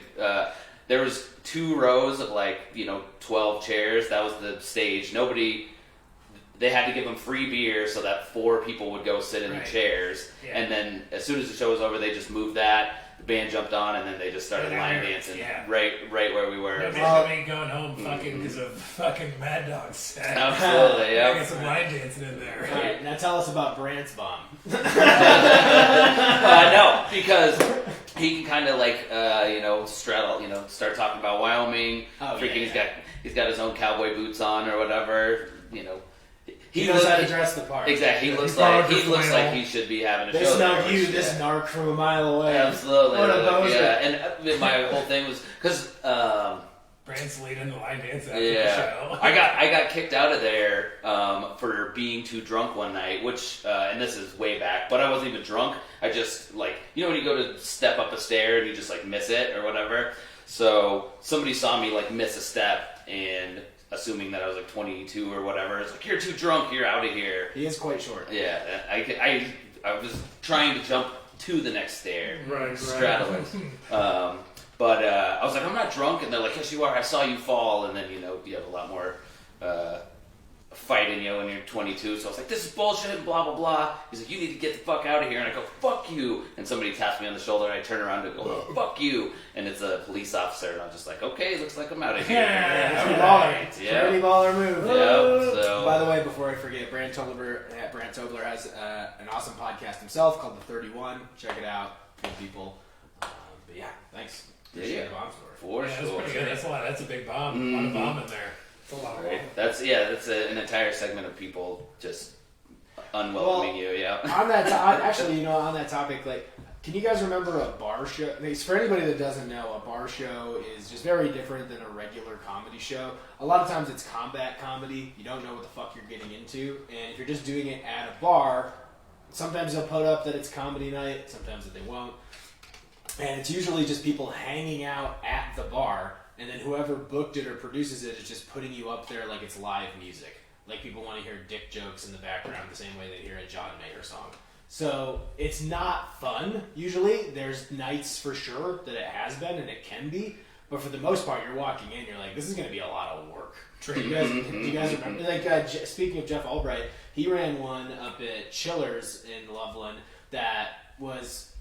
there was 2 rows of 12 chairs. That was the stage. They had to give them free beer so that 4 people would go sit in the Right. chairs. Yeah. And then as soon as the show was over, they just moved that. The band jumped on, and then they just started Yeah, line they're- dancing yeah. right where we were. Nobody going home fucking because of fucking Mad Dog set. Absolutely, Yeah. yeah. Get some line dancing in there. All right, now tell us about Brant's bomb. No, because he can kind of straddle, start talking about Wyoming. Oh, Freaking, yeah. he's got his own cowboy boots on or whatever. He knows how to dress the part. Exactly. He looks borrowed like your flannel. he should be having a They show. smell there, you, which, this yeah. narc from a mile away. Absolutely. What a Like, poser. yeah, and my whole thing was because. Brant's leading the line dance after the Yeah, show. I got kicked out of there for being too drunk one night, which and this is way back, but I wasn't even drunk. I just when you go to step up a stair and you just miss it or whatever. So somebody saw me miss a step and assuming that I was 22 or whatever, it's you're too drunk, you're out of here. He is quite short. Yeah, I was trying to jump to the next stair, Right. straddle it. But I was like, I'm not drunk, and they're like, yes, you are. I saw you fall, and then you have a lot more fight in you when you're 22. So I was like, this is bullshit, blah blah blah. He's like, you need to get the fuck out of here, and I go, fuck you. And somebody taps me on the shoulder, and I turn around and go, oh, fuck you. And it's a police officer, and I'm just like, okay, looks like I'm out of here. Yeah. Pretty Alright. baller. Yeah. Pretty baller move. Yeah. So By the way, before I forget, Brant Tobler has an awesome podcast himself called The 31. Check it out. Good people. But yeah, thanks. Appreciate Yeah. the bomb story. for Yeah, that's sure. pretty good. That's a lot. That's a big bomb. A lot of bomb in there. It's a lot. Right. That's an entire segment of people just unwelcoming you. Yeah. On that, on that topic, can you guys remember a bar show? For anybody that doesn't know, a bar show is just very different than a regular comedy show. A lot of times it's combat comedy. You don't know what the fuck you're getting into, and if you're just doing it at a bar, sometimes they'll put up that it's comedy night, sometimes that they won't, and it's usually just people hanging out at the bar, and then whoever booked it or produces it is just putting you up there like it's live music. Like people want to hear dick jokes in the background the same way they hear a John Mayer song. So it's not fun, usually. There's nights for sure that it has been and it can be. But for the most part, you're walking in, you're like, this is going to be a lot of work. Do you guys remember? Speaking of Jeff Albright, he ran one up at Chillers in Loveland that was...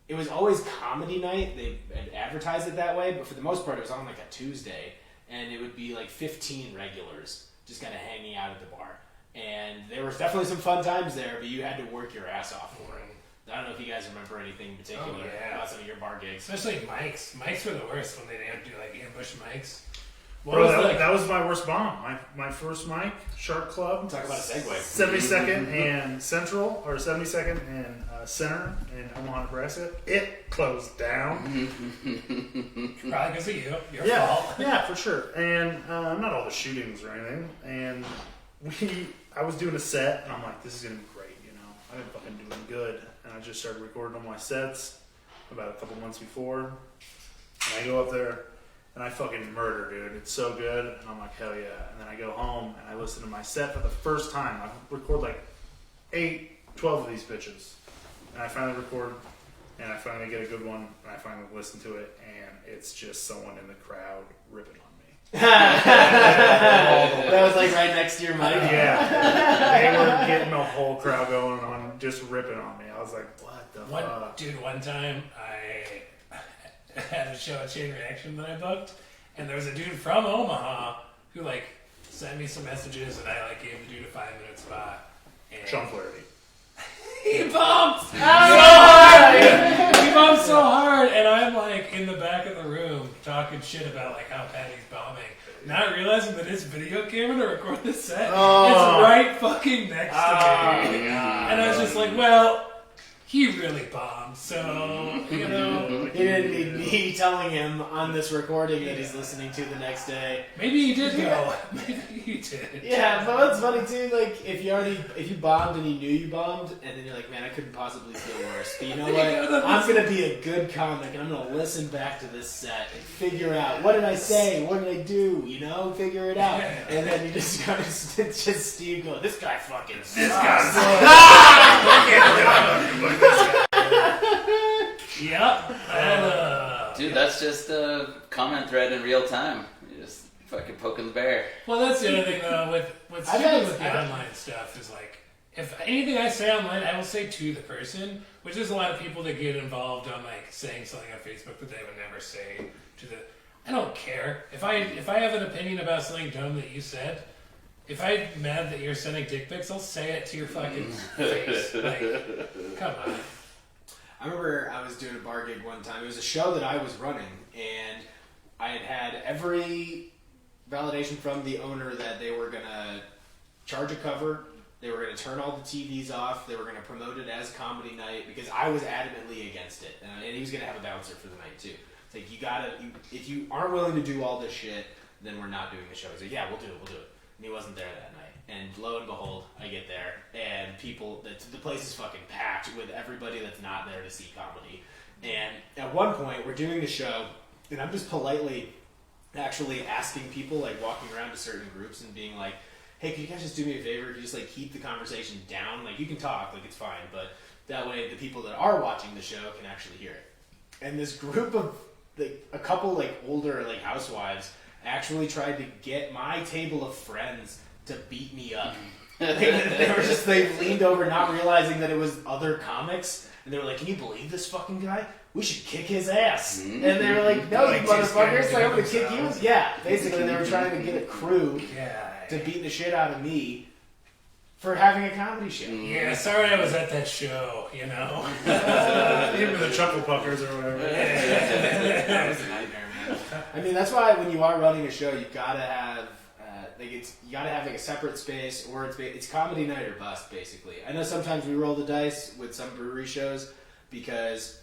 It was always comedy night. They had advertised it that way, but for the most part, it was on a Tuesday, and it would be 15 regulars just kind of hanging out at the bar. And there was definitely some fun times there, but you had to work your ass off for it. I don't know if you guys remember anything in particular about some of your bar gigs. Especially mics. Mics were the worst when they didn't do ambush mics. What Bro, was that was my worst bomb. My first mic, Shark Club. Talk about a segue. 72nd and Central, or 72nd and Center in Omaha, Nebraska. It closed down. Probably because of you. Your Yeah, fault. yeah, for sure. And not all the shootings or anything. And I was doing a set, and I'm like, this is gonna be great. You know, I've been fucking doing good. And I just started recording all my sets about a couple months before. And I go up there. And I fucking murder, dude. It's so good. And I'm like, hell yeah. And then I go home and I listen to my set for the first time. I record like 12 of these bitches. And I finally record and I finally get a good one and I finally listen to it and it's just someone in the crowd ripping on me. That was like right next to your mic. Yeah. They were getting the whole crowd going on, just ripping on me. I was like, what the fuck? Dude, one time I had a show at Chain Reaction that I booked, and there was a dude from Omaha who like sent me some messages, and I like gave the dude a 5-minute spot. And Sean Flaherty. he bumped so hard. He bumped so hard, and I'm like in the back of the room talking shit about like how bad he's bombing, not realizing that his video camera to record the set is right fucking next to me. And I was just like, well, he really bombed, so, you know. He didn't need me telling him on this recording that he's listening to the next day. Maybe he did go. Maybe he did. Yeah, but what's funny too, like, if you bombed and you knew you bombed, and then you're like, man, I couldn't possibly feel worse. But you know what? I'm going to be a good comic, and I'm going to listen back to this set and figure out, what did I say? What did I do? You know? Figure it out. And then you just go, it's just Steve go, this guy fucking sucks. This guy's Yep. Dude, that's just a comment thread in real time. You just fucking poking the bear. Well, that's the other thing, though, with the online stuff is like, if anything I say online, I will say to the person, which is a lot of people that get involved on like saying something on Facebook that they would never say to the. I don't care if I have an opinion about something dumb that you said. If I'm mad that you're sending dick pics, I'll say it to your fucking face. Like, come on. I remember I was doing a bar gig one time. It was a show that I was running, and I had every validation from the owner that they were going to charge a cover, they were going to turn all the TVs off, they were going to promote it as comedy night, because I was adamantly against it. And he was going to have a bouncer for the night, too. It's like, if you aren't willing to do all this shit, then we're not doing the show. He's like, yeah, we'll do it. And he wasn't there that night. And lo and behold, I get there, and the place is fucking packed with everybody that's not there to see comedy. And at one point, we're doing the show, and I'm just politely actually asking people, like walking around to certain groups and being like, hey, can you guys just do me a favor? Can you just like keep the conversation down? Like, you can talk, like it's fine, but that way the people that are watching the show can actually hear it. And this group of, like, a couple like older like housewives actually tried to get my table of friends to beat me up. They leaned over not realizing that it was other comics, and they were like, can you believe this fucking guy? We should kick his ass. And they were like, no, you motherfuckers, like, I'm gonna kick you. Yeah, basically they were trying to get a crew to beat the shit out of me for having a comedy show. Yeah, sorry I was at that show, you know. Even the Chuckle Puckers or whatever. That was a nightmare, man. I mean, that's why when you are running a show, you gotta have like a separate space, or it's comedy night or bust, basically. I know sometimes we roll the dice with some brewery shows because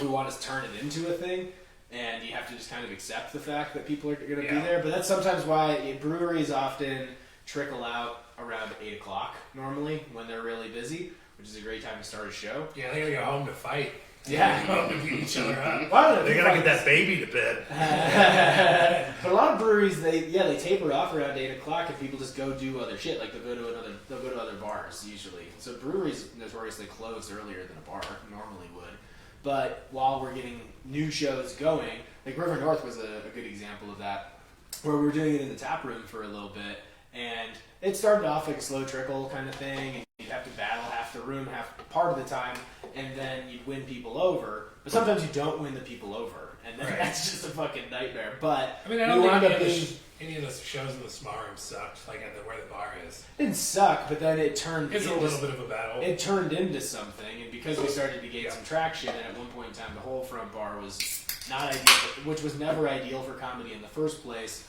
we want to turn it into a thing, and you have to just kind of accept the fact that people are going to be there. But that's sometimes why breweries often trickle out around 8 o'clock normally when they're really busy, which is a great time to start a show. Yeah, they gotta go home to fight. Yeah. Go home to beat each other up. They gotta get that baby to bed. But a lot of breweries, they taper off around 8 o'clock, and people just go do other shit. Like they'll go to other bars usually. So breweries notoriously close earlier than a bar normally would. But while we're getting new shows going, like River North was a good example of that, where we were doing it in the tap room for a little bit, and it started off like a slow trickle kind of thing, and you'd have to battle half the room, half part of the time, and then you'd win people over. But sometimes you don't win the people over, and then that's just a fucking nightmare. But I mean, I don't think any of the shows in the small room sucked, like where the bar is. It didn't suck, but then it turned. It's a little bit of a battle. It turned into something, and because we started to gain some traction, and at one point in time, the whole front bar was not ideal, which was never ideal for comedy in the first place.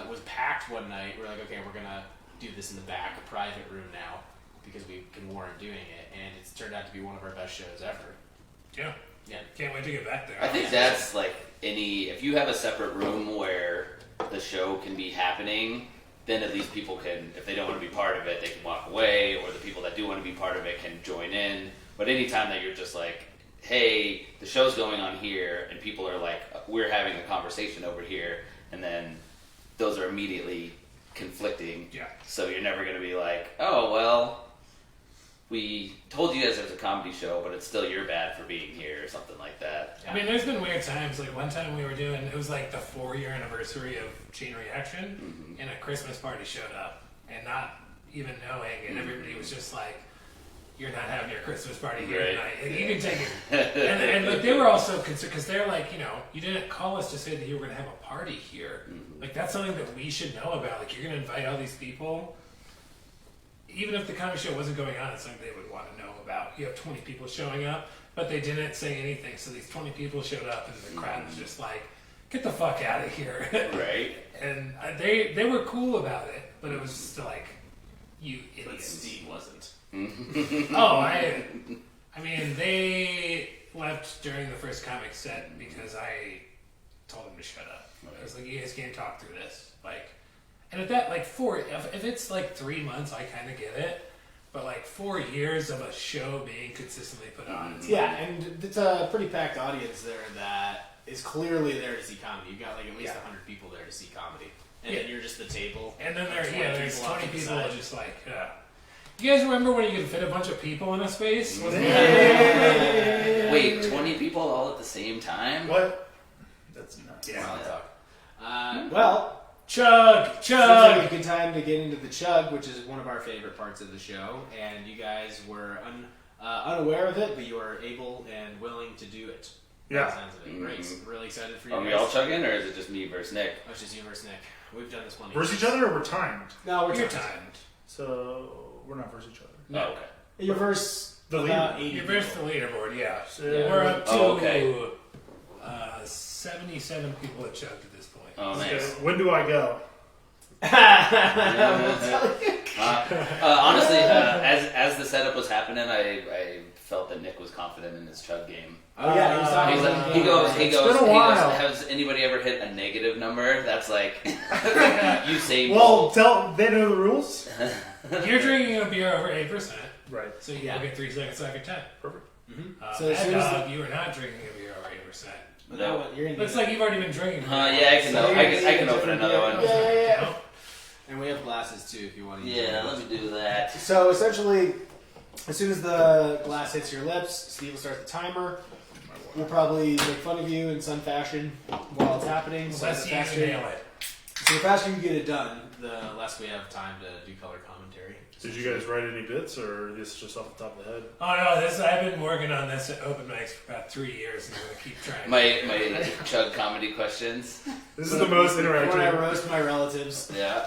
was packed one night. We're like, okay, we're gonna do this in the back, a private room now, because we can warrant doing it, and it's turned out to be one of our best shows ever. Yeah. Yeah. Can't wait to get back there. I think that's like if you have a separate room where the show can be happening, then at least people can, if they don't want to be part of it, they can walk away, or the people that do want to be part of it can join in. But anytime that you're just like, hey, the show's going on here, and people are like, we're having a conversation over here, and then those are immediately conflicting. Yeah. So you're never going to be like, oh, well, we told you guys there was a comedy show, but it's still your bad for being here, or something like that. I mean, there's been weird times. Like one time we were doing, it was like the 4-year anniversary of Chain Reaction, and a Christmas party showed up, and not even knowing, and everybody was just like, "You're not having your Christmas party here Right. tonight. Like, you can take it." And like they were also concerned because they're like, you didn't call us to say that you were going to have a party here. Like that's something that we should know about. Like you're going to invite all these people. Even if the comedy show wasn't going on, it's something they would want to know about. You have 20 people showing up, but they didn't say anything. So these 20 people showed up, and the crowd was just like, "Get the fuck out of here!" Right? And they were cool about it, but it was just like, "You But idiots." Steve wasn't. Oh, I mean, they left during the first comic set because I told them to shut up. I was like, "You guys can't talk through this." Like, and at that, like, if it's like 3 months, I kind of get it. But like 4 years of a show being consistently put on, it's Yeah, and it's a pretty packed audience there that is clearly there to see comedy. You've got like at least 100 people there to see comedy. And then you're just the table. and then of there's 20 there's people off 20 to the people side. just like, you guys remember when you could fit a bunch of people in a space? Wait, 20 people all at the same time? What? That's nuts. Yeah. Wild talk. Well, Chug, seems like a chug. good time to get into the chug, which is one of our favorite parts of the show. And you guys were unaware of it, but you are able and willing to do it. Yeah. By the sounds of it. Great. Really excited for you Are guys. we all chugging, or is it just me versus Nick? Oh, it's just you versus Nick. We've done this one. Versus each other or we're timed? No, we're You're timed. timed. So we're not versus each other. No. Oh, okay. You versus The about leader. 80 You versed the people. leaderboard, yeah. So, We're up to Oh, okay. 77 people have chugged at this point. Oh, nice. when do I go? Honestly, as the setup was happening, I felt that Nick was confident in his chug game. Oh yeah, he was talking He's about like, the he game. goes, been a while. has anybody ever hit a negative number? That's like, Usain Well, Bolt. they know the rules. You're drinking a beer over 8%, Right. so you Yeah. will get 3 seconds off your time. Perfect. So as Mad soon as Dog, you are not drinking a beer over 8%. No. You're gonna Looks like you've already been drinking. Yeah, I can, So I you're can, I can gonna open see a another different one. beer. Yeah. No? And we have glasses too if you want to use Yeah, them. let me do that. So essentially, as soon as the glass hits your lips, Steve will start the timer. We'll probably make fun of you in some fashion while it's happening. So Unless the you faster, nail it. so the faster you get it done, the less we have time to do color commentary. Did you guys write any bits, or this just off the top of the head? Oh no, I've been working on this at open mics for about 3 years, and I'm gonna keep trying. My chug comedy questions. This is the most When I interactive. roast my relatives. Yeah.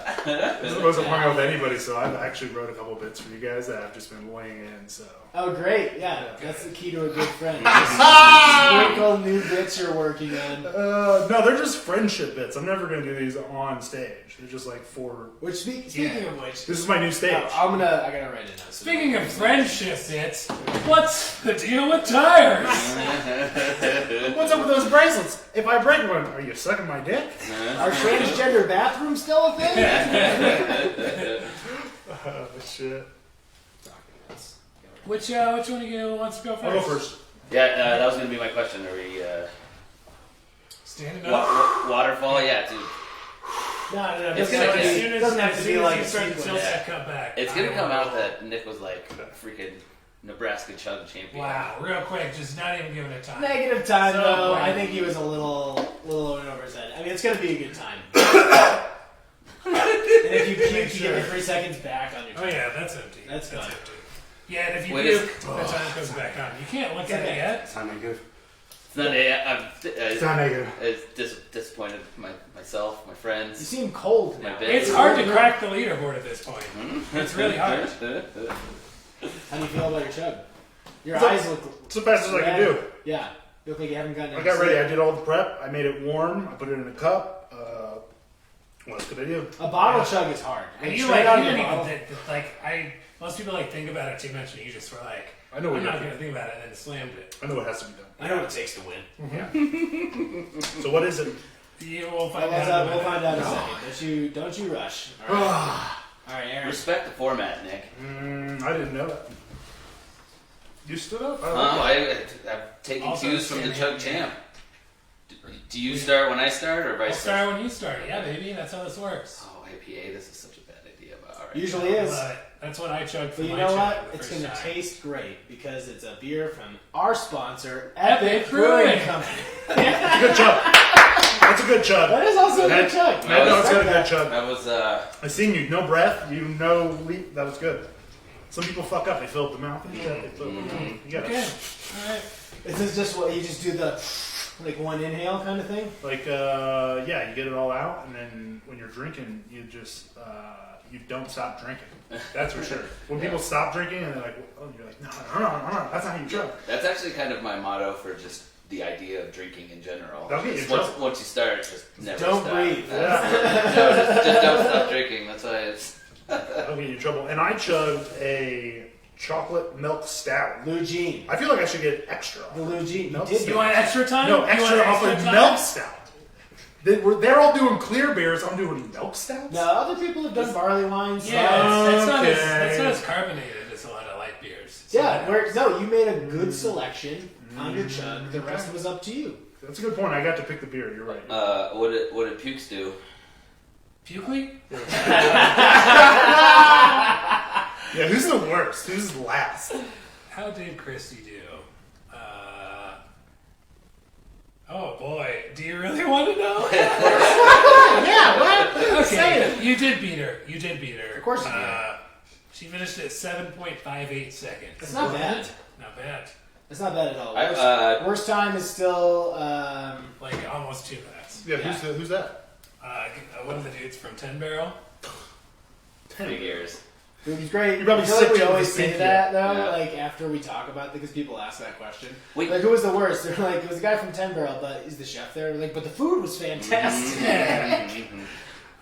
This is the most I've hung out with anybody, so I've actually wrote a couple bits for you guys that I've just been weighing in. So Oh, great! Yeah, that's the key to a good friend. Just sprinkle new bits you're working on. no, they're just friendship bits. I'm never gonna do these on stage. They're just like for. Which speaking of which, This is my new stage. I gotta write it down. Speaking of friendship bits, what's the deal with tires? What's up with those bracelets? If I break one, are you sucking my dick? Are transgender bathrooms still a thing? Oh shit! Which one of you wants to go first? I'll go first. Yeah, that was gonna be my question. Are we Standing up. waterfall? Yeah, dude. No. It's doesn't gonna- have to- as soon as, doesn't have as to soon be as like you a start the sequence. tilt that cut back. It's I gonna don't come know. out that Nick was like a freaking Nebraska chug champion. Wow, real quick, just not even giving it time. Negative time So though. funny. I think he was a little over his head. I mean, it's gonna be a good time. And if you puke, you get your 3 seconds back on your Oh time. yeah, that's empty. That's done. empty. Yeah, and if you Wait, puke, the time goes back on. You can't look at it yet. It's not negative. It's not. It's not negative. Disappointed myself, my You friends. seem cold My now. bit. It's hard to crack the leaderboard at this point. It's really hard. How do you feel about your chug? Your It's eyes look. It's the fastest I can do. Yeah. You look like you haven't gotten. I any got ready. sleep. I did all the prep. I made it warm. I put it in a cup. What could I do? A bottle chug is hard. And Like, you straight like, out you of the didn't even bottle. most people like think about it too much, and you just were like, I know what I'm you not do. going to think about it, and then slammed it. I know what has to be done. I know what it takes to win. So what is it? You will find We'll out. we'll find out in a second. Don't you rush. All right, all right, Aaron. Respect the format, Nick. I didn't know that. You stood up? I Oh, like I've taken Also cues from the standing Chug up, Champ. Do you start when I start, or I'll vice versa? start when you start. Yeah, baby, that's how this works. Oh, IPA, this is such a bad idea, but alright. Usually is. But that's what I chugged for But you my know chug what? the It's first going to time. taste great because it's a beer from our sponsor, Epic Epic Brewing Brewing. Company. it. Good chug. That's a good chug. That is also a That- good chug. I know it's got a Respect good chug. That was, I seen you. No breath. You no leap. That was good. Some people fuck up. They fill up the mouth. They fill up the mouth. You gotta, Okay, all right. Is this just what you just do the like one inhale kind of thing? like, yeah, you get it all out, and then when you're drinking, you just you don't stop drinking. That's for sure. When people stop drinking and they're like, oh, you're like, no, that's not how you chug. that's actually kind of my motto for just the idea of drinking in general. That'll get you in Once, trouble. once you start, just never Don't stop. breathe. No, just don't stop drinking. That's why it's. That'll get you in trouble. And I chugged a chocolate milk stout. Lou Jean. I feel like I should get extra. The Lou Jean. You Nope. did. You want extra time? No, You extra want off extra of time? milk stout. They're all doing clear beers. I'm doing milk stouts. No, other people have done barley wines. Yeah, it's not Okay. that's not as carbonated as a lot of light beers. It's Yeah, not- no, you made a good selection on your chug. The rest was up to you. That's a good point. I got to pick the beer. You're right. What did Pukes do? Pukely? Yeah, who's the worst? Who's last? How did Christy do? Oh boy, do you really want to know? Yeah, what? Okay, you did beat her. You did beat her. Of course you did. She finished at 7.58 seconds. It's not bad. Not bad. It's not bad at all. Worst time is still. Like almost 2 minutes. Yeah, Yeah. who's that? One of the dudes from 10 Barrel. Big ears. It was great. You're probably I feel like we sick to always the say sink that though, Yeah. like after we talk about it, because people ask that question. Wait. Like, who was the worst? They're like, it was the guy from 10 Barrel, but is the chef there? We're like, but the food was fantastic.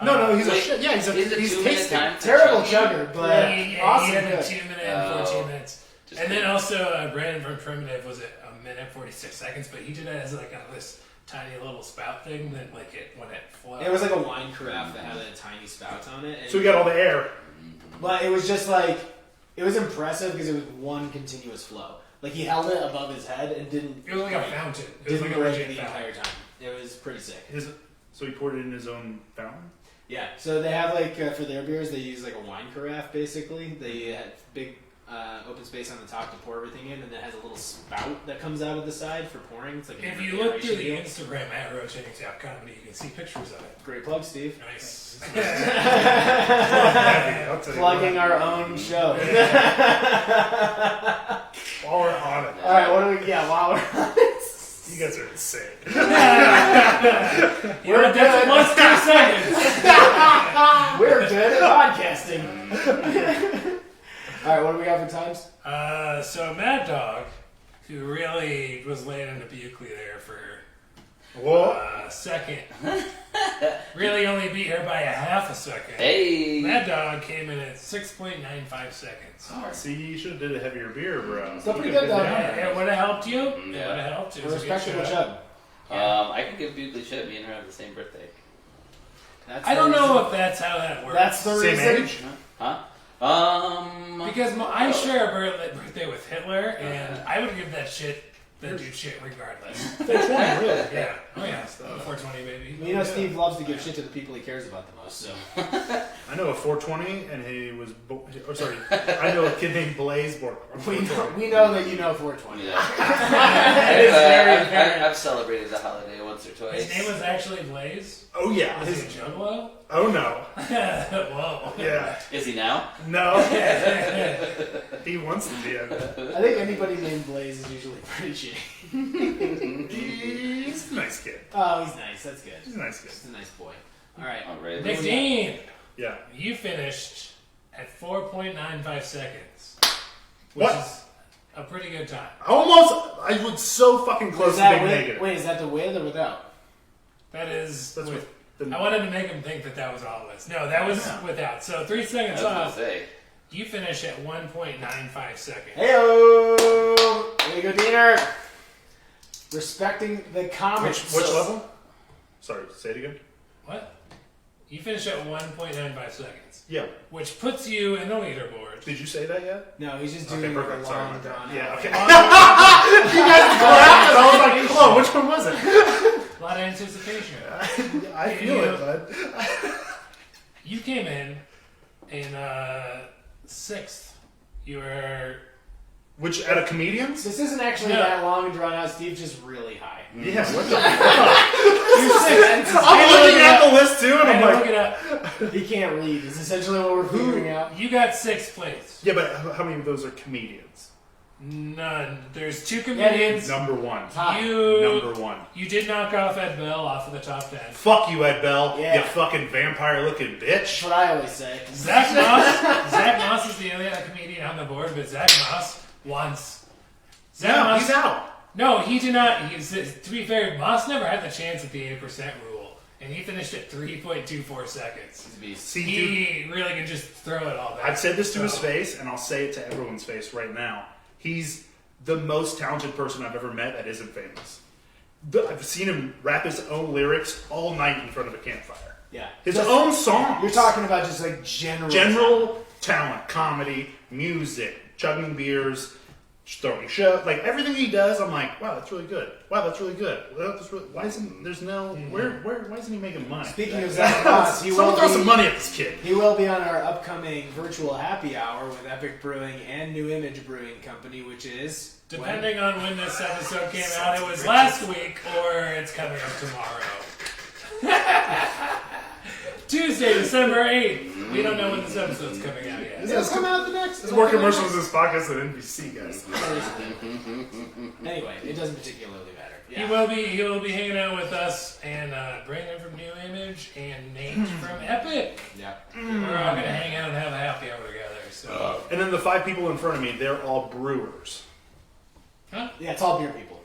No, he's a Wait, shit. Yeah, he's Is it he's 2 minute tasting. time? for Terrible chugging? chugger, but he awesome. had a good. 2 minute and 14 Oh. minutes. Just And then also Brandon from Primitive was at 1 minute 46 seconds, but he did it as like this tiny little spout thing that like when it flowed. It was like a wine carafe that had a tiny spout on it. And, So we got all the air. but it was just like, it was impressive because it was one continuous flow. Like he held it above his head and didn't. It was like a fountain. It was Didn't like a break legit the fountain. entire time. It was pretty sick. So he poured it in his own fountain. Yeah. So they have like for their beers, they use like a wine carafe basically. They had big open space on the top to pour everything in, and it has a little spout that comes out of the side for pouring. It's like an If you look through the aeration deal. Instagram at Rotating Tap Comedy, you can see pictures of it. Great plug, Steve. Nice. I'll tell you Plugging what. our own show. While we're on it, All right, what do we? Yeah, while we're on it. you guys are insane. We're good. Plus 2 seconds. We're good at podcasting. All right, what do we got for times? So Mad Dog, who really was laying into Buckley there for Whoa. second, really only beat her by a half a second. Hey. Mad Dog came in at 6.95 seconds. See, you should have did a heavier beer, bro. Still pretty You could've good, though. been down there. It would have helped you. It would Yeah. have helped. It A was a good respectable show. chug. I can give Bugley shit. Me and her have the same birthday. That's I don't the know reason. if that's how that works. That's the Same reason. age? Huh? Because I share a birthday with Hitler, and I would give that dude shit regardless. 420, really? Yeah. Oh yeah. 420 baby. You know, Steve loves to give shit to the people he cares about the most. So I know a 420, and he was. I know a kid named Blaze Borg. we know that you know 420. Yeah. It's very apparent. I've celebrated the holiday once or twice. His name was actually Blaze. Oh yeah. Was he a juggalo? Oh no. Whoa. Yeah. Is he now? No. He wants to be. I think anybody named Blaze is usually pretty shitty. He's a nice kid. Oh, he's nice. That's good. He's a nice kid. He's a nice boy. All right. All right. Nick Dean, Yeah. you finished at 4.95 seconds, which What? is a pretty good time. Almost. I was so fucking close Is to that being with, negative. wait, is that the with or without? That is That's with I wanted to make him think that was all it was. No, that was without. So 3 seconds I was gonna off. say. You finish at 1.95 seconds. Heyo! There you go, Diener. Respecting the comments. Which level? Sorry, say it again. What? You finish at 1.95 seconds, Yeah. which puts you in the leaderboard. Did you say that yet? No, he's just Okay, doing perfect. a Sorry long about that. drawn Yeah, out. okay. You guys laughed, and I was like, "Oh, which one was it?" A lot of anticipation. I feel it, bud. You came in 6th. You were Which out of comedians? This isn't actually No. that long and drawn out. Steve's just really high. Yeah. What the fuck? You're 6. I'm looking at the list too, and I I'm had to like, look it up. He can't read. Is essentially what we're figuring out. You got 6th place. yeah, but how many of those are comedians? None. There's 2 comedians. Number one. You Number one. you did knock off Ed Bell off of the top 10. Fuck you, Ed Bell. Yeah. You fucking vampire-looking bitch. That's what I always say. Zach Moss is the only other comedian on the board, but Zach Moss once. Zach No, Moss, he's out. No, he did not. To be fair, Moss never had the chance at the 80% rule, and he finished at 3.24 seconds. See, dude, He really can just throw it all back. I've said this to his So, face, and I'll say it to everyone's face right now. He's the most talented person I've ever met that isn't famous. I've seen him rap his own lyrics all night in front of a campfire. Yeah. His Just- own songs. You're talking about just like general. General talent, comedy, music, chugging beers, throwing show, like everything he does. I'm like, wow, that's really good. Wow, that's really good. Wow, that's really, why isn't there's no why isn't he making money? Speaking of Zach Moss, he Someone will throw be- some money at this kid. He will be on our upcoming virtual happy hour with Epic Brewing and New Image Brewing Company, which is depending on when this episode came out, it was last week or it's coming up tomorrow. Tuesday, December 8th. We don't know when this episode's coming out yet. It'll come out the next. There's more commercials in this podcast than NBC, guys. Anyway, it doesn't particularly matter. He Yeah. will be hanging out with us and Brandon from New Image and Nate from Epic. Yeah. We're all gonna hang out and have a happy hour together. So And then the 5 people in front of me, they're all brewers, Yeah, it's all beer people.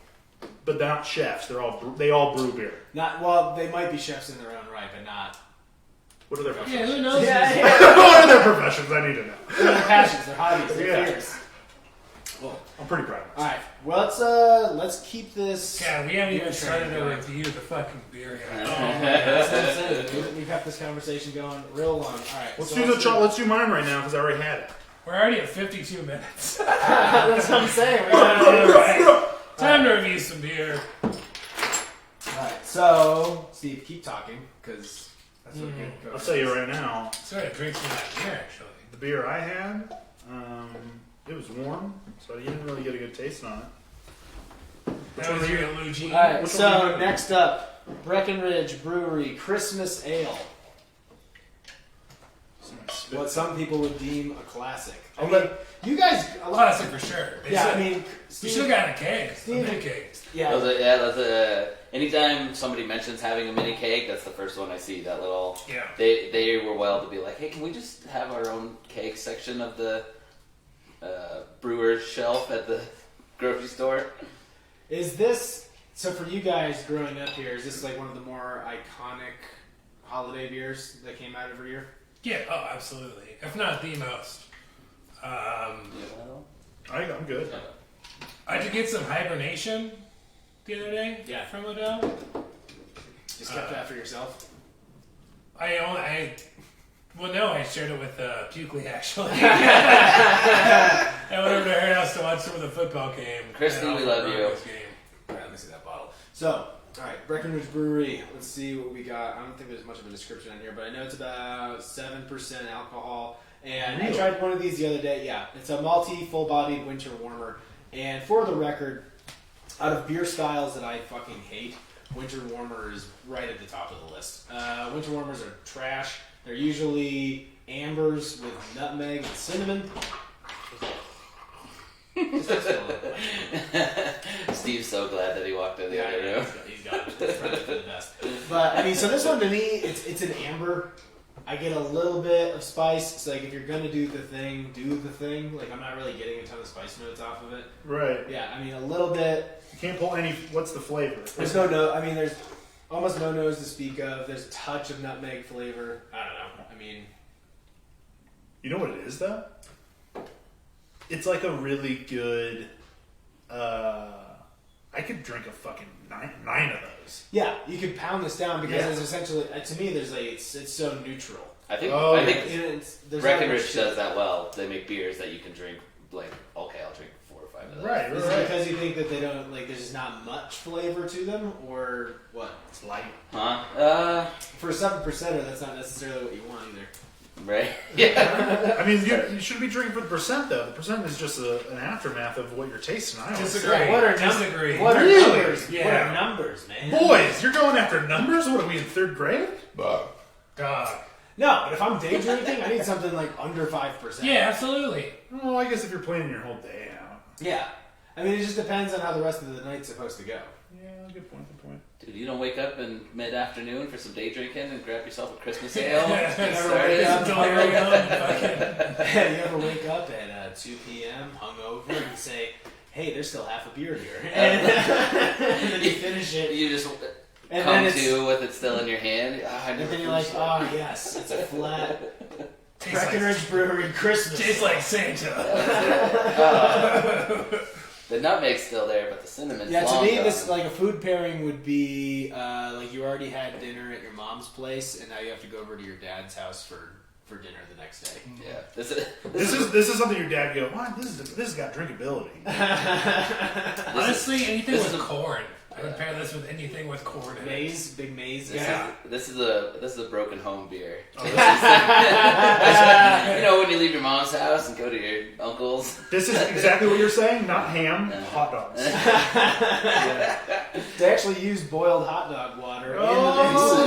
but they're not chefs. They all brew beer. Not well, they might be chefs in their own right, but not. What are their yeah, professions? who knows? Yeah, What are their professions? I need to know. their passions, their hobbies, their Yeah. fears. Well, I'm pretty proud of all myself. right. Well, let's keep this. God, we haven't even beer started train to going. review the fucking beer yet. That's what I'm saying. We've kept this conversation going real long. All right. Let's so let's do mine right now because I already had it. We're already at 52 minutes. That's what I'm saying. We gotta- Time to review some beer. All right. So, Steve, keep talking because that's what good I'll goes. tell you right now, Sorry, drink some of that beer actually. the beer I had, it was warm, so I didn't really get a good taste on it. That was your Luigi. All right. Which one do you So have? next up, Breckenridge Brewery Christmas Ale. What some people would deem a classic. I I'll mean, let- you guys, a lot. Classic for sure. They Yeah, said- I mean, we Steve, should have gotten a keg. A Steve- mini keg. yeah. Anytime somebody mentions having a mini cake, that's the first one I see. That little. Yeah. They were well to be like, hey, can we just have our own cake section of the brewer's shelf at the grocery store? Is this so for you guys growing up here? Is this like one of the more iconic holiday beers that came out every year? Yeah. Oh, absolutely. If not the most. I'm good. I did get some hibernation the other day. Yeah. From Odell. Just kept that for yourself. I shared it with Pukely actually. I went over to her house to watch some of the football game. Christy, we love you. Broncos game. All right, let me see that bottle. So, all right, Breckenridge Brewery. Let's see what we got. I don't think there's much of a description on here, but I know it's about 7% alcohol. And I Really? tried one of these the other day. Yeah, it's a malty, full-bodied winter warmer. And for the record, out of beer styles that I fucking hate, winter warmer is right at the top of the list. Winter warmers are trash. They're usually ambers with nutmeg and cinnamon. Steve's so glad that he walked in the Yeah, other room. he's got it. It's probably for the best. But I mean, so this one to me, it's an amber. I get a little bit of spice. So like, if you're gonna do the thing, do the thing. Like, I'm not really getting a ton of spice notes off of it. Right. Yeah, I mean, a little bit. You can't pull any. What's the flavor? There's no note. I mean, there's almost no nose to speak of. There's a touch of nutmeg flavor. I don't know. I mean, You know what it is though? It's like a really good. I could drink a fucking nine of those. yeah, you could pound this down because Yeah. it's essentially, to me, there's like it's so neutral. I think Oh, I yeah. think There's not much Breckenridge to it. does that well. They make beers that you can drink. Like, okay, I'll drink 4 or 5 of those. Right, Is it right. because you think that they don't like? There's just not much flavor to them, or what? It's light. Huh? For a 7%er, that's not necessarily what you want either. Right. Yeah. I mean, you shouldn't be drinking for the percent though. The percent is just an aftermath of what you're tasting. I always Disagree. say. What are Disagree. What are Really? numbers? Yeah. What are numbers, man? Boys, you're going after numbers? What are we in 3rd grade? Dog. No, but if I'm day drinking, I need something like under 5%. Yeah, absolutely. Oh, I guess if you're planning your whole day out. Yeah. I mean, it just depends on how the rest of the night's supposed to go. Yeah, good point. Good point. Dude, you don't wake up in mid-afternoon for some day drinking and grab yourself a Christmas ale? Get Never started? wake up. Delirium. Fucking. You ever wake up at 2 p.m. hungover and say, "Hey, there's still half a beer here," and then you finish it, You just and come then it's, to with it still in your hand. I and never then you're like, finished that. "Oh yes, it's a flat Tastes like, Breckenridge Brewery Christmas." tastes like Santa. The nutmeg's still there, but the cinnamon's Yeah, to long me, gone. this like a food pairing would be like you already had dinner at your mom's place, and now you have to go over to your dad's house for dinner the next day. Yeah, This is something your dad go. What? This has got drinkability. Honestly, anything this with is a- corn. I would pair this with anything with corn in it. Maize, big maize. Yeah. This is a broken home beer. You know when you leave your mom's house and go to your uncle's. This is exactly what you're saying. Not ham, hot dogs. They actually use boiled hot dog water Oh. in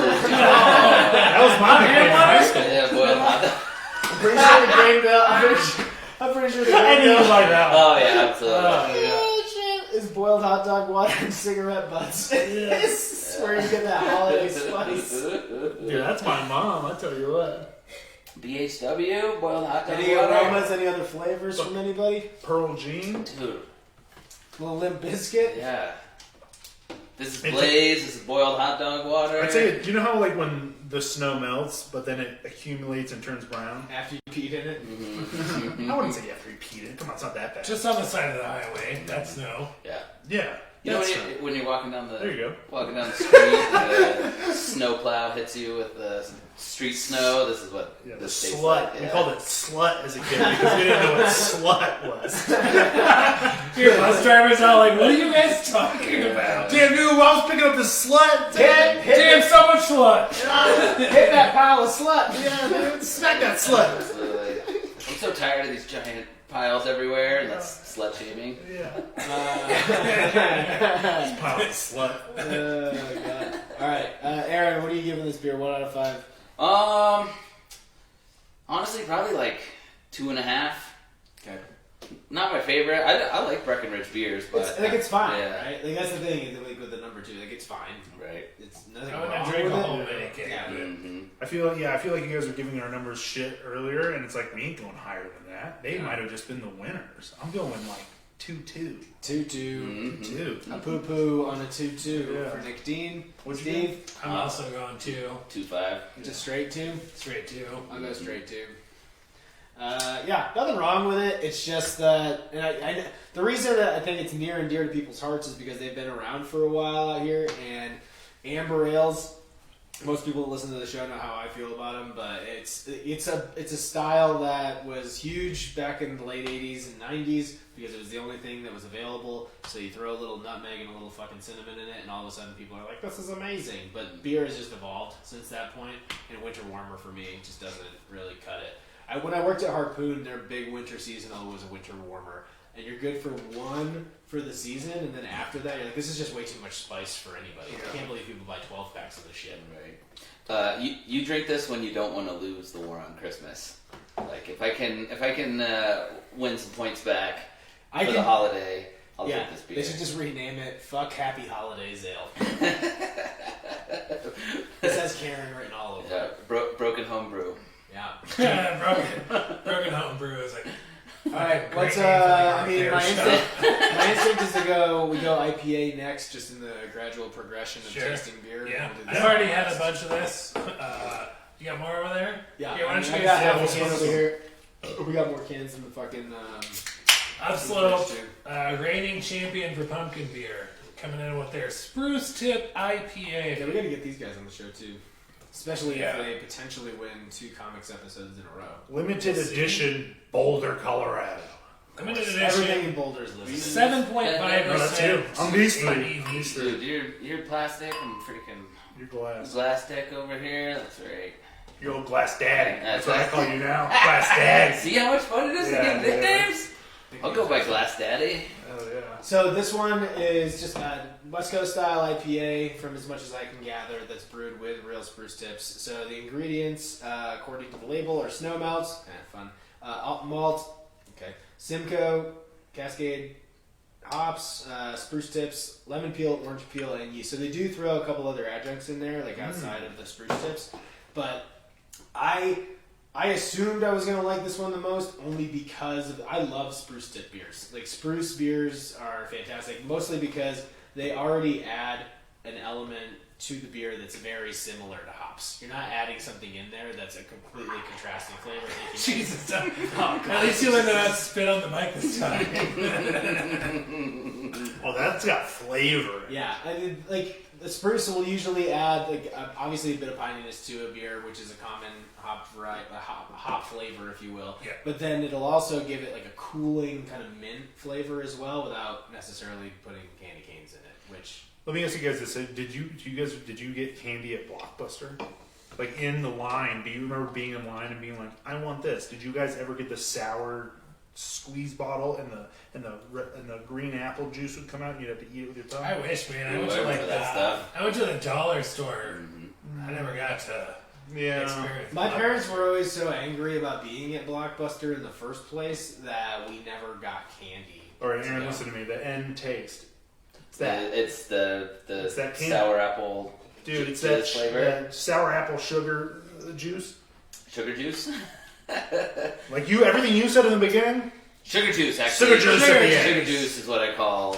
the mix. That was my nickname in high school. Yeah, boiled hot dog. I'm pretty sure the grain belt. I'm pretty sure the I grain knew you belt like that. Oh yeah, absolutely. is boiled hot dog water and cigarette butts. It's where you get that holiday spice. Dude, that's my mom. I tell you what. BHW boiled hot dog Any water. aromas? Any other flavors from anybody? Pearl Jean. Dude, Little Limp Biscuit. yeah. This is It's Blaze. This is boiled hot dog water. I'd say, you know how like when the snow melts, but then it accumulates and turns brown? After you peed in it. Mm-hmm. I wouldn't say you have to repeat it. Come on, it's not that bad. Just on the side of the highway. That's snow. Yeah. yeah. You know that's when you're walking down There you go. walking down the street, and the snow plow hits you with the street snow. This is what yeah, the this tastes slut. like. We Yeah. called it slut as a kid because we didn't know what slut was. Your bus driver's all like, what are you guys talking about? Damn, dude, I was picking up this slut. Hit Damn, so much slut. that pile of slut. Yeah, dude, smack that slut. Absolutely. I'm so tired of these giant piles everywhere, and that's slut shaming. Yeah. Uh, Pile of slut. God. All right, Aaron, what are you giving this beer? 1 out of 5. Honestly, probably like 2.5. Okay. Not my favorite. I like Breckenridge beers, but It's fine, yeah, right? Like that's the thing. Like with the number 2, like it's fine. right. It's nothing I wrong wouldn't drink with a it. whole mini can Yeah. of it. Mm-hmm. I feel like you guys were giving our numbers shit earlier, and it's like me going higher than that. They might have just been the winners. I'm going like 2-2. 2-2. Mm-hmm. 2. A poo poo on a 2-2 Yeah. for Nick Dean. What'd you Steve, I'm also going 2. 2.5. just straight 2. Straight 2. I'll go straight 2. Yeah, nothing wrong with it. It's just that, and I the reason that I think it's near and dear to people's hearts is because they've been around for a while out here, and amber ales. Most people that listen to the show know how I feel about them, but it's a style that was huge back in the late 80s and 90s because it was the only thing that was available. So you throw a little nutmeg and a little fucking cinnamon in it, and all of a sudden people are like, "This is amazing." But beer has just evolved since that point, and winter warmer for me just doesn't really cut it. When I worked at Harpoon, their big winter seasonal was a winter warmer. And you're good for one for the season, and then after that, you're like, this is just way too much spice for anybody. I can't believe people buy 12 packs of this shit. Right. You drink this when you don't want to lose the war on Christmas. Like if I can win some points back for the holiday, I'll drink this beer. They should just rename it "Fuck Happy Holidays Ale." It says Karen written all over Yeah, it. broken home brew. Yeah. broken home brew is like, All right, Great what's name for like I mean, our my fair instinct, my instinct is to go IPA next, just in the gradual progression of Sure. tasting beer. Yeah, We'll do this I've already last. had a bunch of this. You got more over there? Yeah, Why don't you I guys got say half a what's can on over this here. We got more cans in the fucking. Upslope, reigning champion for pumpkin beer, coming in with their Spruce Tip IPA. Yeah, we got to get these guys on the show too, especially Yeah. if they potentially win 2 comics episodes in a row. Limited edition Boulder, Colorado. Limited Everything edition, in Boulder's living. 7.5%. On these three. ABV. These three. Dude, you're plastic. I'm freaking Your glass. glass deck over here. That's right. Your old glass daddy. That's That's what I right. call you now. Glass daddy. See how much fun it is Yeah, to get yeah. nicknames? I'll go by Glass Daddy. Oh yeah. So this one is just a West Coast style IPA, from as much as I can gather, that's brewed with real spruce tips. So the ingredients, according to the label, are snow melts, fun, alt malt, okay, Simcoe, Cascade, hops, spruce tips, lemon peel, orange peel, and yeast. So they do throw a couple other adjuncts in there, like outside of the spruce tips. But I assumed I was gonna like this one the most, only because I love spruce tip beers. Like, spruce beers are fantastic, mostly because they already add an element to the beer that's very similar to hops. You're not adding something in there that's a completely contrasting flavor. Jesus. Oh, God. At least you learned not to spit on the mic this time. Oh, that's got flavor. Yeah, I mean, like, the spruce will usually add, like, obviously a bit of pininess to a beer, which is a common hop variety, hop flavor, if you will. Yeah. But then it'll also give it like a cooling kind of mint flavor as well, without necessarily putting candy canes in it. Which Let me ask you guys this: did you get candy at Blockbuster? Like, in the line, do you remember being in line and being like, "I want this"? Did you guys ever get the sour squeeze bottle and the green apple juice would come out and you'd have to eat it with your tongue? I wish, man. I Ooh, went I to like remember that stuff. I went to the dollar store. I never got to Yeah. experience. my parents were always so angry about being at Blockbuster in the first place that we never got candy. All right, to Aaron, go. listen to me. The end taste. It's that. It's the It's that candy. sour apple Dude, it's juice that, flavor. that sour apple sugar juice. Sugar juice? Like everything you said in the beginning. Sugar juice, actually. Sugar juice at the end. Sugar juice is what I call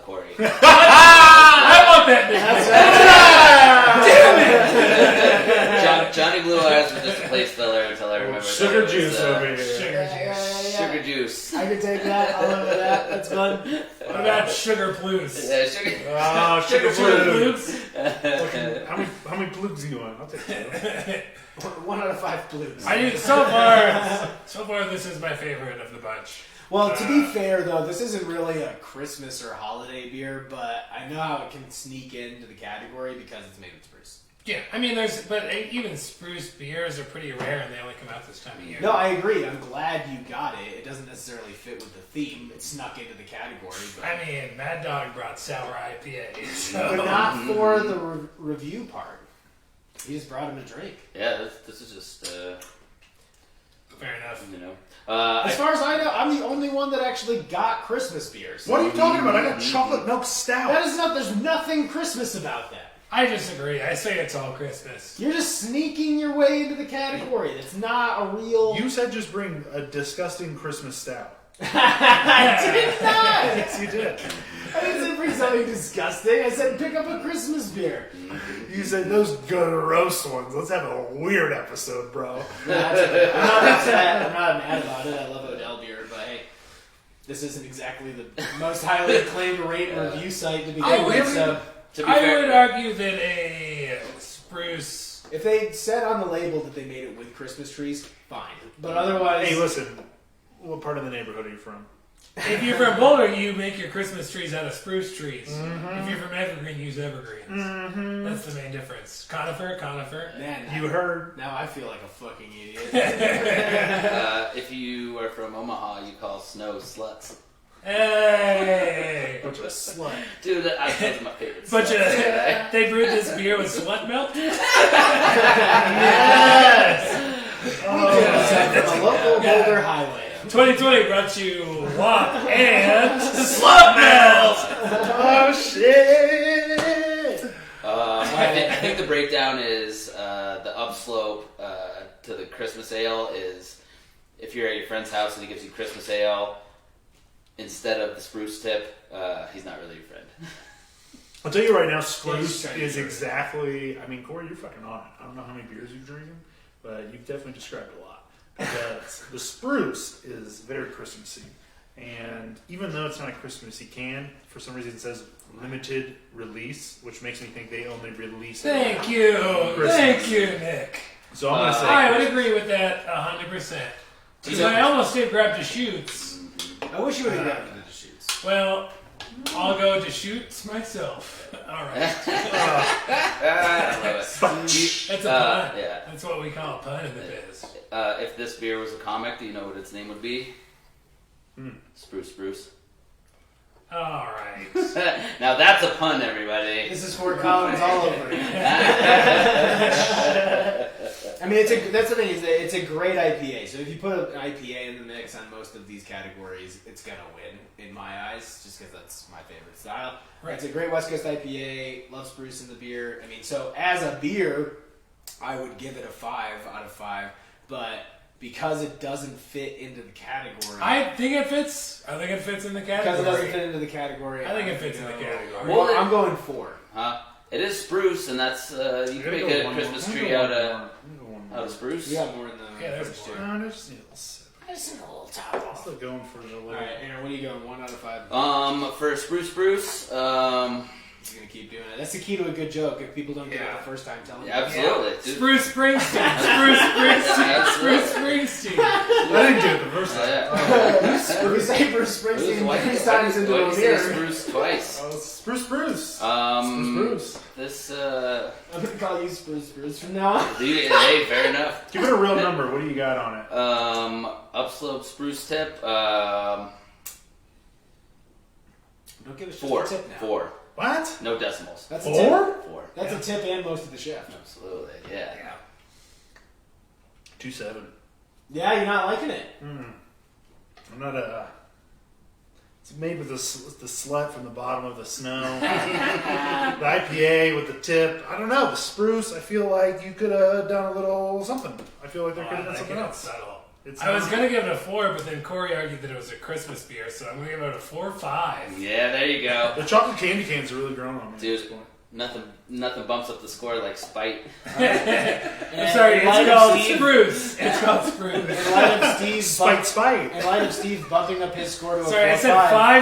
Corey. I want that. Johnny Blue Eyes was just a place filler until I remembered Sugar that it was, juice over here. Sugar juice. Sugar juice. I can take that. I'll live with that. That's fun. What about sugar blues? Yeah, sugar. Oh, sugar Sugar blue. blues. How many plugs do you want? I'll take two. 1 out of 5 blues. I do so far. This is my favorite of the bunch. Well, to be fair, though, this isn't really a Christmas or holiday beer, but I know how it can sneak into the category because it's made with spruce. Yeah, I mean, even spruce beers are pretty rare, and they only come out this time of year. No, I agree. I'm glad you got it. It doesn't necessarily fit with the theme. It snuck into the category, but, I mean, Mad Dog brought sour IPA, but so not for the review part. He just brought him a drink. Yeah, this is just, fair enough. you know. As far as I know, I'm the only one that actually got Christmas beers. What are you talking about? I got chocolate milk stout. That is not. There's nothing Christmas about that. I disagree. I say it's all Christmas. You're just sneaking your way into the category. That's not a real. You said just bring a disgusting Christmas stout. I did not. Yes, you did. I didn't say bring something disgusting. I said pick up a Christmas beer. You said those gross ones. Let's have a weird episode, bro. That's okay. I'm not upset. I'm not mad about it. I love Odell beer, but hey, this isn't exactly the most highly acclaimed rate and review site to begin I with. would- So To be I fair, would argue that a spruce. if they said on the label that they made it with Christmas trees, fine. But otherwise, Hey, listen. What part of the neighborhood are you from? If you're from Boulder, you make your Christmas trees out of spruce trees. If you're from Evergreen, use evergreens. That's the main difference. Conifer. man, You heard. now I feel like a fucking idiot. if you are from Omaha, you call snow sluts. Hey! Bunch of slut. Dude, that's my favorite. Bunch sluts, right? of they brewed this beer with slut milk. From a local Boulder highway. 2020 brought you WAP and Slut Melt. Oh shit! I think the breakdown is the upslope to the Christmas ale is if you're at your friend's house and he gives you Christmas ale instead of the spruce tip, he's not really your friend. I'll tell you right now, Yeah, spruce you is tried to exactly. I mean, Corey, you're fucking on it. I don't know how many beers you've drinking, but you've definitely described a lot. Because the spruce is very Christmassy, and even though it's not a Christmassy can, for some reason it says limited release, which makes me think they only release it. Thank you. Christmas. Thank you, Nick. So I'm gonna say I would agree with that 100%. Because I almost did grab Deschutes. I wish you would have gotten the shoots. Well, I'll go Deschutes myself. All right. I love it. That's a pun. Yeah. That's what we call a pun in the biz. If this beer was a comic, do you know what its name would be? Spruce. All right. Now that's a pun, everybody. This is Fort Collins all over again. I mean, that's the thing, is that it's a great IPA. So if you put an IPA in the mix on most of these categories, it's going to win, in my eyes, just because that's my favorite style. Right. It's a great West Coast IPA. Love spruce in the beer. I mean, so as a beer, I would give it a 5 out of 5. But because it doesn't fit into the category... I think it fits in the Because it category. doesn't fit into the category... I think it fits in the go- category. Well, I'm going 4. It is spruce, and that's you can make a Christmas tree out of spruce. We got more in the Yeah, there's fridge, more. too. no, just need a little sip. I just need a little top I'm off. still going for the little. Alright, Aaron, what are you going? 1 out of 5? For spruce, He's gonna keep doing it. That's the key to a good joke. If people don't get it Yeah. the first time, tell them. absolutely. Dude. Spruce Springsteen. Spruce Springsteen. Spruce Springsteen. I didn't do it the first time. Yeah. If we say Bruce Springsteen Why 3 did times into you a say beer, spruce twice? Oh, Spruce. This I'm gonna call you Spruce from now on. hey, fair enough. Give it a real number. What do you got on it? Upslope spruce tip. Don't give a shit. 4. It's a tip now. 4. What? No decimals. That's a 4? tip. 4. That's a tip and most of the shift. Absolutely. Yeah. 2.7. Yeah, you're not liking it. I'm not a. It's made with the slut from the bottom of the snow. The IPA with the tip. I don't know. The spruce. I feel like you could have done a little something. I feel like there could have been something else. Subtle. It's I was not- gonna give it a 4, but then Corey argued that it was a Christmas beer, so I'm gonna give it a 4.5. Yeah, there you go. The chocolate candy canes are really growing on me. Dude. At this point. Nothing bumps up the score like spite. I'm sorry, in light it's of called Steve- Spruce. It's called Spruce. In light of Steve's Spite. in light of Steve bumping up his score to a 4.5. Sorry, I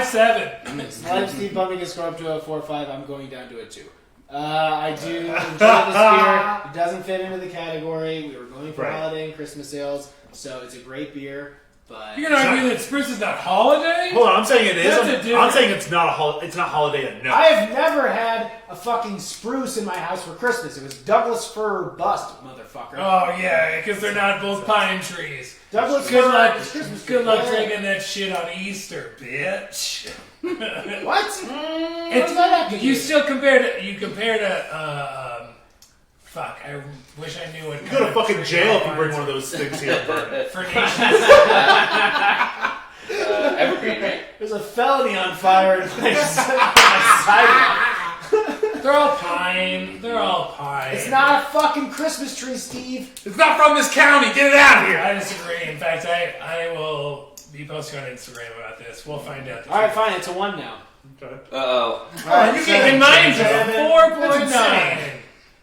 said 5.7. In light of Steve bumping his score up to a 4.5, I'm going down to a 2. I do enjoy this beer. It doesn't fit into the category. We were going for Right. holiday and Christmas sales, so it's a great beer. But You're gonna argue that Spruce is not holiday? Hold on, I'm saying it is. That's a I'm different- saying it's not it's not holiday enough. I have never had a fucking spruce in my house for Christmas. It was Douglas fir bust, motherfucker. Oh yeah, because they're not both pine trees. Douglas Good fir luck. is Christmas Good tree. luck Yeah. drinking that shit on Easter, bitch. What? What does It's, that have to you do? still compared to fuck. I wish I knew what. You go to fucking jail if you bring one of those things here. For nations. Evergreen, right? There's a felony on fire in my sidewalk. They're all pine. They're all pine. It's not a fucking Christmas tree, Steve. It's not from this county. Get it out of here. I disagree. In fact, I will be posting on Instagram about this. We'll find out. All right, fine. It's a 1 now. Okay. Uh-oh. Alright, You gave mine's a 4.9.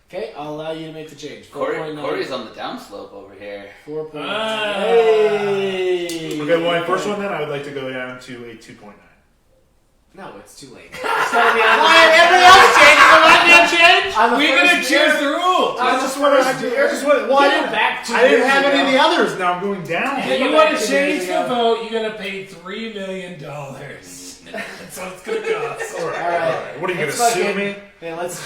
Okay, I'll allow you to make the change. Corey's 4.9. on the downslope over here. 4.9. Ah. Hey. Okay, well, my first one then I would like to go down to a 2.9. No, it's too late. It's gotta be on Everybody else changes. I'm not gonna change. On the We're gonna first choose beer? the rules. I just want to. Well, I Get didn't, back 2 I didn't years have any of ago. the others. Now I'm going down. If you go want back to 2 change years the ago. vote, you're gonna pay $3 million. That's what it's gonna cost. All right. Alright. What are you going to Let's sue fucking- me? Hey, let's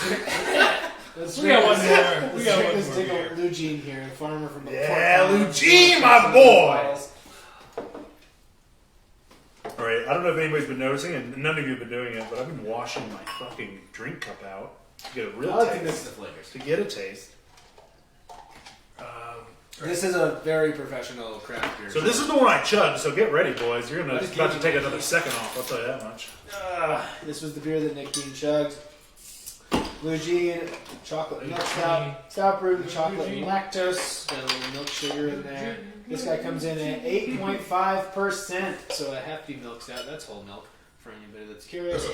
We got one more. Let's We got drink one this more Diggle beer. Eugene here, the farmer from Yeah, Fort Collins. Eugene, my boy. All right. I don't know if anybody's been noticing, and none of you have been doing it, but I've been washing my fucking drink cup out to get a real I like to mix taste. the flavors. To get a taste. This is a very professional craft beer. So this is the one I chugged. So get ready, boys. You're gonna Just about to keep- take another second off. I'll tell you that much. This was the beer that Nick Dean chugged. Lejeune chocolate milk stout. Stout brewed with chocolate and lactose. Got a little milk sugar in there. This guy comes in at 8.5%. So a hefty milk stout. That's whole milk for anybody that's curious.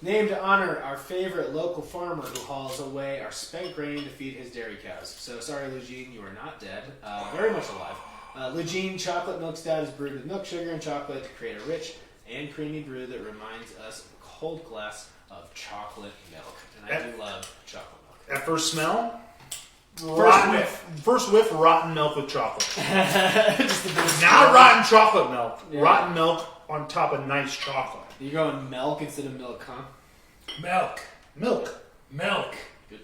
Named to honor our favorite local farmer who hauls away our spent grain to feed his dairy cows. So sorry, Lejeune, you are not dead. Very much alive. Lejeune chocolate milk stout is brewed with milk, sugar, and chocolate to create a rich and creamy brew that reminds us of a cold glass of chocolate milk. And I do love chocolate milk. At first smell, First whiff. First whiff, rotten milk with chocolate. Just a bit of Not rotten chocolate milk. Yeah. Rotten milk on top of nice chocolate. You're going milk instead of milk, huh? Milk. Milk. Milk.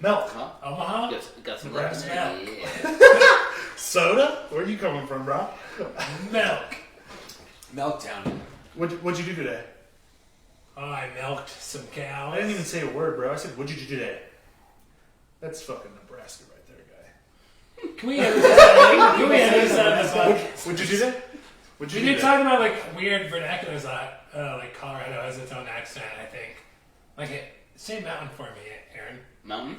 Milk. Huh? Omaha? Got some Nebraska. Yeah. Soda? Where are you coming from, bro? Milk. Milktown. What'd you do today? Oh, I milked some cows. I didn't even say a word, bro. I said, what'd you do today? That's fucking Nebraska right there, guy. Can we edit that? Can we edit that? What'd you do today? What'd We you did do talk about like weird vernaculars. Like Colorado has its own accent. I think. Say mountain for me, Aaron. Mountain?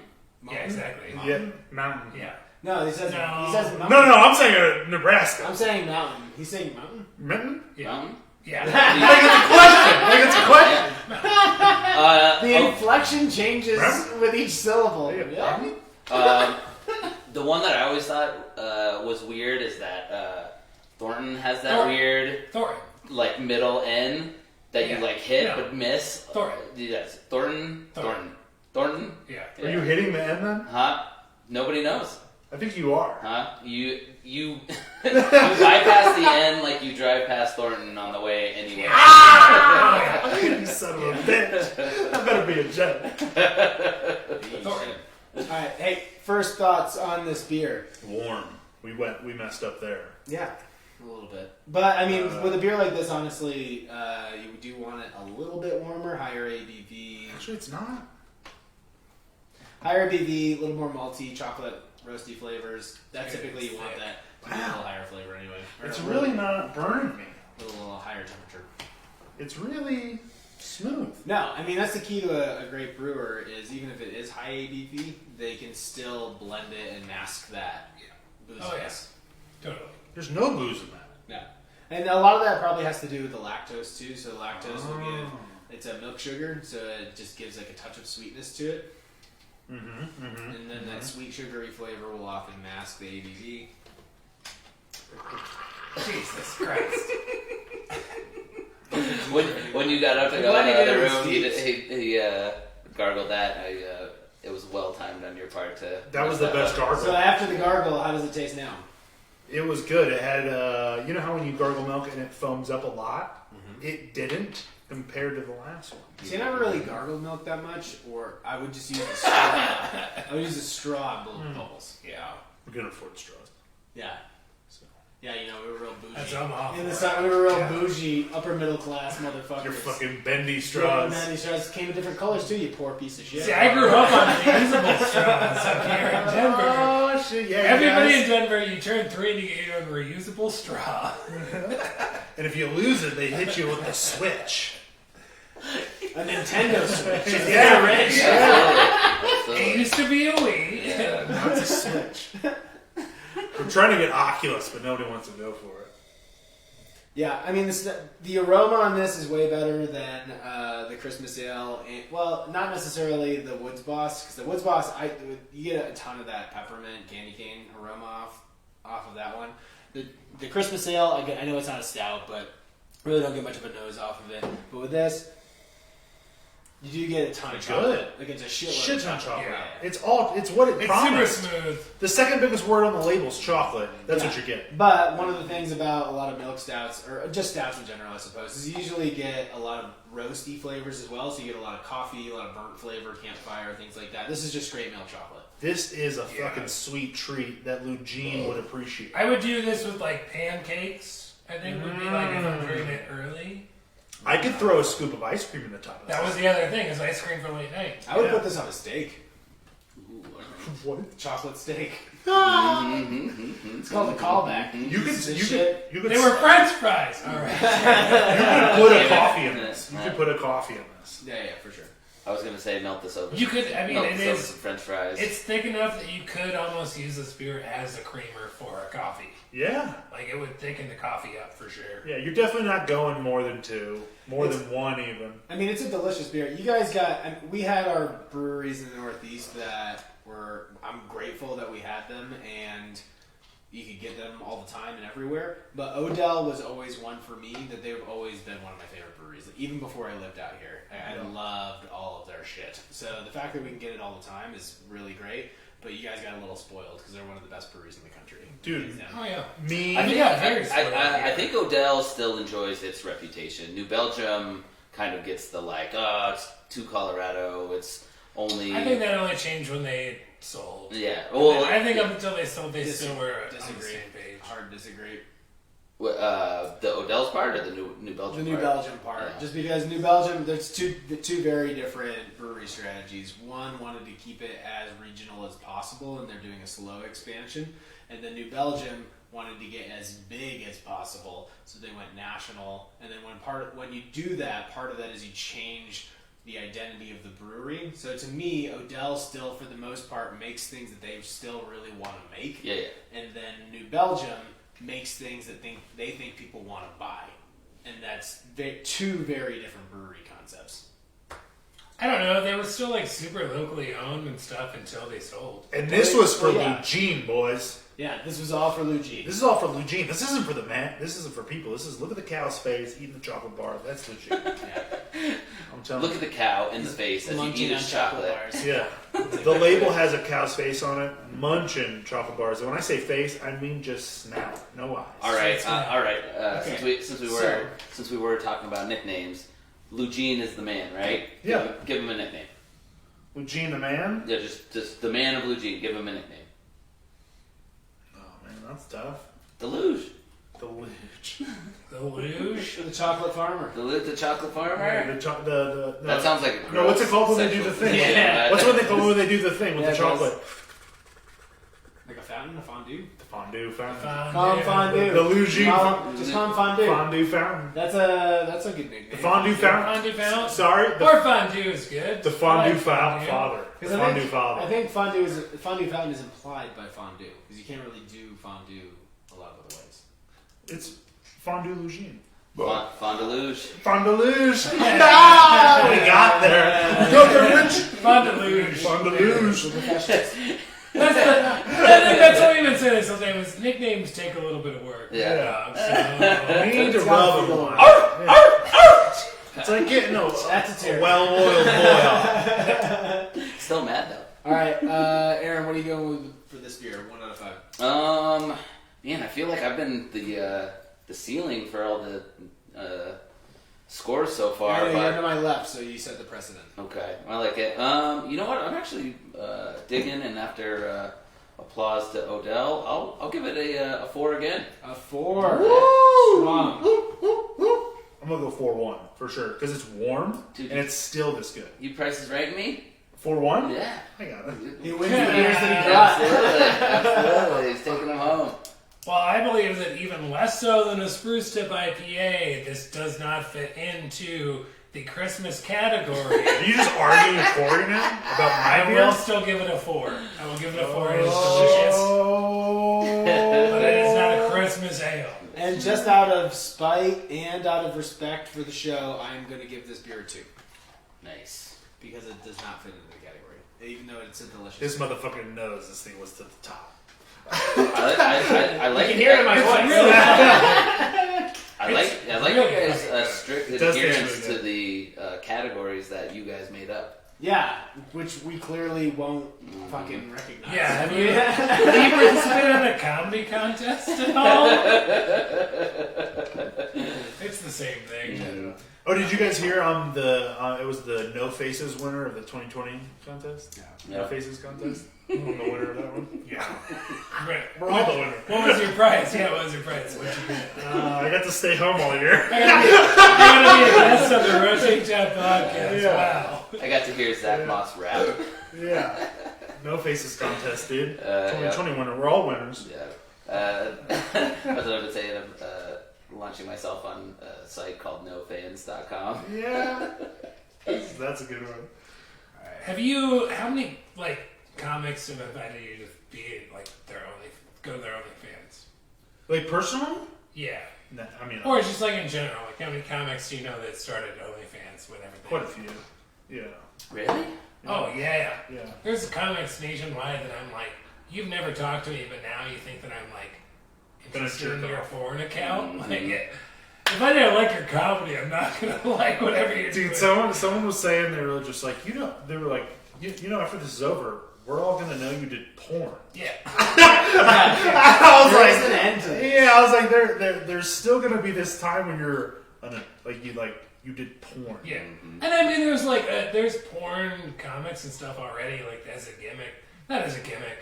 Yeah, exactly. Yeah, mountain. Yeah. No, he says No. mountain. No, I'm saying Nebraska. I'm saying mountain. He's saying mountain. Mountain? Yeah. Mountain? Yeah. Like it's a question. The inflection changes with each syllable. Yeah. The one that I always thought was weird is that Thornton has that Thornton. weird Thornton. like middle N that Yeah. you like hit Yeah. but miss. Thornton. Yes, Thornton. Thornton. Thornton. Yeah. Are you hitting the end then? Huh? Nobody knows. I think you are. Huh? You you bypass the N like you drive past Thornton on the way anywhere. You son of a bitch. That better be a joke. Thornton. Alright, hey, first thoughts on this beer. Warm. We messed up there. Yeah. A little bit. But, I mean, with a beer like this, honestly, you do want it a little bit warmer, higher ABV. Actually, it's not. Higher ABV, a little more malty, chocolate, roasty flavors. That Very typically you want thick. that to be a little higher flavor anyway. Or It's a really not burning me. little higher temperature. It's really smooth. No, I mean, that's the key to a great brewer is even if it is high ABV, they can still blend it and mask that booziness. Oh, yes. Totally. There's no booze in that. Yeah. And a lot of that probably has to do with the lactose too. So lactose will give it's a milk sugar, so it just gives like a touch of sweetness to it. And then that sweet sugary flavor will often mask the ABV. Jesus Christ. When you got up to I'm go glad into you the did other it, room, Steve. he gargled that. It was well timed on your part to. That was the best gargle. So after the gargle, how does it taste now? It was good. It had, you know how when you gargle milk and it foams up a lot? It didn't compared to the last one. See, I never really gargled milk that much, or I would just use a straw. I would use a straw and blow bubbles. Yeah. We're going to afford straws. Yeah. So. Yeah, you know, we were real bougie. That's Omaha. In the for side, we were real bougie, upper middle class motherfuckers. Your fucking bendy Yeah, straws. man, these straws came in different colors too, you poor piece of shit. See, I grew up on reusable straws up here in Denver. Oh, shit, yeah. Everybody guys. in Denver, you turn 3 and you get a reusable straw. And if you lose it, they hit you with the switch. A Nintendo Switch. Yeah, rich. It used to be a Wii. That's a switch. We're trying to get Oculus, but nobody wants to go for it. Yeah, I mean, the aroma on this is way better than the Christmas Ale. And, well, not necessarily the Woods Boss, because the Woods Boss, you get a ton of that peppermint candy cane aroma off of that one. The Christmas Ale, I know it's not a stout, but really don't get much of a nose off of it. But with this, you do get a ton of chocolate. Like it's a Shit ton of chocolate. Yeah. It's what it It's super promised. smooth. The second biggest word on the label is chocolate. That's what you're getting. But one of the things about a lot of milk stouts, or just stouts in general, I suppose, is you usually get a lot of roasty flavors as well. So you get a lot of coffee, a lot of burnt flavor, campfire, things like that. This is just straight milk chocolate. This is a Yeah. fucking sweet treat that Eugene would appreciate. I would do this with like pancakes. I think would be like if I'm doing it early. I could throw a scoop of ice cream in the top of That was the other thing is ice cream for late night. I would Yeah. put this on a steak. What? Chocolate steak. Mm-hmm. It's called a callback. You could They were French fries. All right. put a coffee in this. You could put a coffee in this. Yeah, for sure. I was gonna say melt this over. You could. I mean, melt it this over is. some French fries. It's thick enough that you could almost use this beer as a creamer for a coffee. Yeah. Like it would thicken the coffee up for sure. Yeah, you're definitely not going more than 2. More It's- than 1 even. I mean, it's a delicious beer. You guys got. We had our breweries in the Northeast that were. I'm grateful that we had them, and you could get them all the time and everywhere. But Odell was always one for me that they've always been one of my favorite breweries, even before I lived out here. I loved all of their shit. So the fact that we can get it all the time is really great. But you guys got a little spoiled because they're one of the best breweries in the country. Dude. Hands down. Oh yeah. Me, I think, got very spoiled I here. think Odell still enjoys its reputation. New Belgium kind of gets the it's too Colorado. It's only. I think that only changed when they sold. Yeah. Well, I think up until they sold, they Dis- still were on the disagree. same page. Hard disagree. the Odell's part or the New Belgium The New part? Belgium part, Yeah. just because New Belgium, there's two very different brewery strategies. One wanted to keep it as regional as possible, and they're doing a slow expansion. And then New Belgium wanted to get as big as possible, so they went national. And then when you do that, part of that is you change the identity of the brewery. So to me, Odell still, for the most part, makes things that they still really want to make. Yeah, yeah. And then New Belgium makes things that they think people want to buy, and that's two very different brewery concepts. I don't know. They were still like super locally owned and stuff until they sold. and this was for Well, yeah. Eugene, boys. Yeah, this was all for Luigi. This is all for Eugene. This isn't for the man. This isn't for people. This is look at the cow's face eating the chocolate bar. That's Eugene. I'm telling Look you. at the cow in the face as you Munching eat on his chocolate. bars. Yeah. The label has a cow's face on it, munching chocolate bars. And when I say face, I mean just snout, no eyes. All right, all right. Okay. Since we were talking about nicknames, Eugene is the man, right? Yeah. Give him a nickname. Eugene the man? Yeah, just the man of Eugene. Give him a nickname. Oh man, that's tough. Deluge. The luge. The luge. The chocolate farmer. Deluge the chocolate farmer. No. That sounds like a No, what's it called when they do sexual- the thing? Yeah. What's what they call when they do the thing with Yeah, the chocolate? Like a fountain, a fondue. The fondue fountain. Fondue. The Luigi Just call him fondue. fondue fountain. That's a good nickname. The fondue fountain. Fondue fountain. Sorry, Or fondue is good. the fondue I like fondue. father. The 'Cause fondue I father. think fondue fountain is implied by fondue because you can't really do fondue a lot of other ways. It's fondue Eugene. Fondeluge. Fondue luge. We got there. Go there, Rich. Fondeluge. Fondue luge. I think that's what we've been saying. Sometimes nicknames take a little bit of work. Yeah. So, We need to It's rub got them to on. be Yeah. It's like getting That's a terrible. well-oiled boil. Still mad though. All right, Aaron, what are you going with for this beer? 1 out of 5. Man, I feel like I've been the ceiling for all the scores so far. You're to But my left, so you set the precedent. okay, I like it. You know what? I'm actually digging, and after applause to Odell, I'll give it a 4 again. A 4. Woo! Strong. I'm gonna go 4-1 for sure because it's warm Dude. and it's still this good. You prices right me? 4-1? Yeah. I got it. He wins the beers that he brought. Absolutely. He's taking them home. well, I believe that even less so than a Spruce Tip IPA, this does not fit into the Christmas category. Are you just arguing with Corey now about my I beer? will still give it a 4. I will give it a 4. It is delicious, but it is not a Christmas ale. And just out of spite and out of respect for the show, I'm going to give this beer a 2 Nice. because it does not fit into the category, even though it's a delicious. This motherfucker knows this thing was to the top. I like You can hear it in my voice. I like really you guys' fucking strict It does taste adherence really to the categories that you guys made up. Yeah, which we clearly won't fucking recognize. Yeah, have you participated in a comedy contest at all? It's the same thing. Oh, did you guys hear it was the No Faces winner of the 2020 contest? Yeah. No Faces contest? I'm the winner of that one. Yeah. Right. We're all the winner. What was your prize? Yeah, what was your prize? What'd you get? I got to stay home all year. You're gonna be a guest of the Rotate Chat podcast. Yeah. Wow. I got to hear Zach Moss rap. Yeah. No Faces contest, dude. Yeah. 2020 winner. We're all winners. Yeah. As I would say, I'm launching myself on a site called nofans.com. Yeah. That's That's a good one. How many like comics have invited you to be like go to their OnlyFans? Like personally? Yeah. No, I mean, Or just like in general, like how many comics do you know that started OnlyFans with everything? quite a few. Yeah. Really? Oh yeah. Yeah. There's comics nationwide that I'm like, you've never talked to me, but now you think that I'm like Gonna interested in jerk your off. foreign account. Mhm. Like, if I didn't like your comedy, I'm not gonna like whatever you're doing. Dude, someone was saying they were just like, they were like, after this is over, we're all gonna know you did porn. Yeah. I was There is like, an end to it. yeah, I was like, there's still gonna be this time when you're you did porn. Yeah. And I mean, there's porn comics and stuff already, like as a gimmick. Not as a gimmick,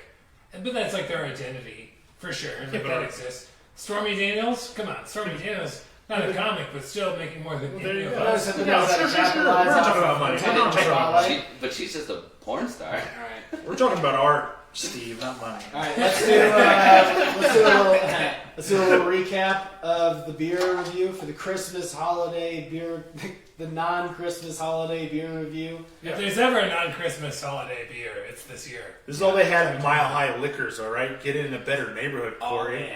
but that's like their identity for sure. Like, that exists. Stormy Daniels, come on, Stormy Daniels. Not a comic, but still making more than there you any of go. us. Something Yeah, else sure, that sure, sure. capitalize We're not off talking about of money. content We're not talking about spotlight. But she's just a porn star. Alright. We're talking about art, Steve, not money. Alright, let's do a little recap of the beer review for the Christmas holiday beer, the non-Christmas holiday beer review. If there's ever a non-Christmas holiday beer, it's this year. This is all they had at Mile High Liquors, all right? Get in a better neighborhood, Corey.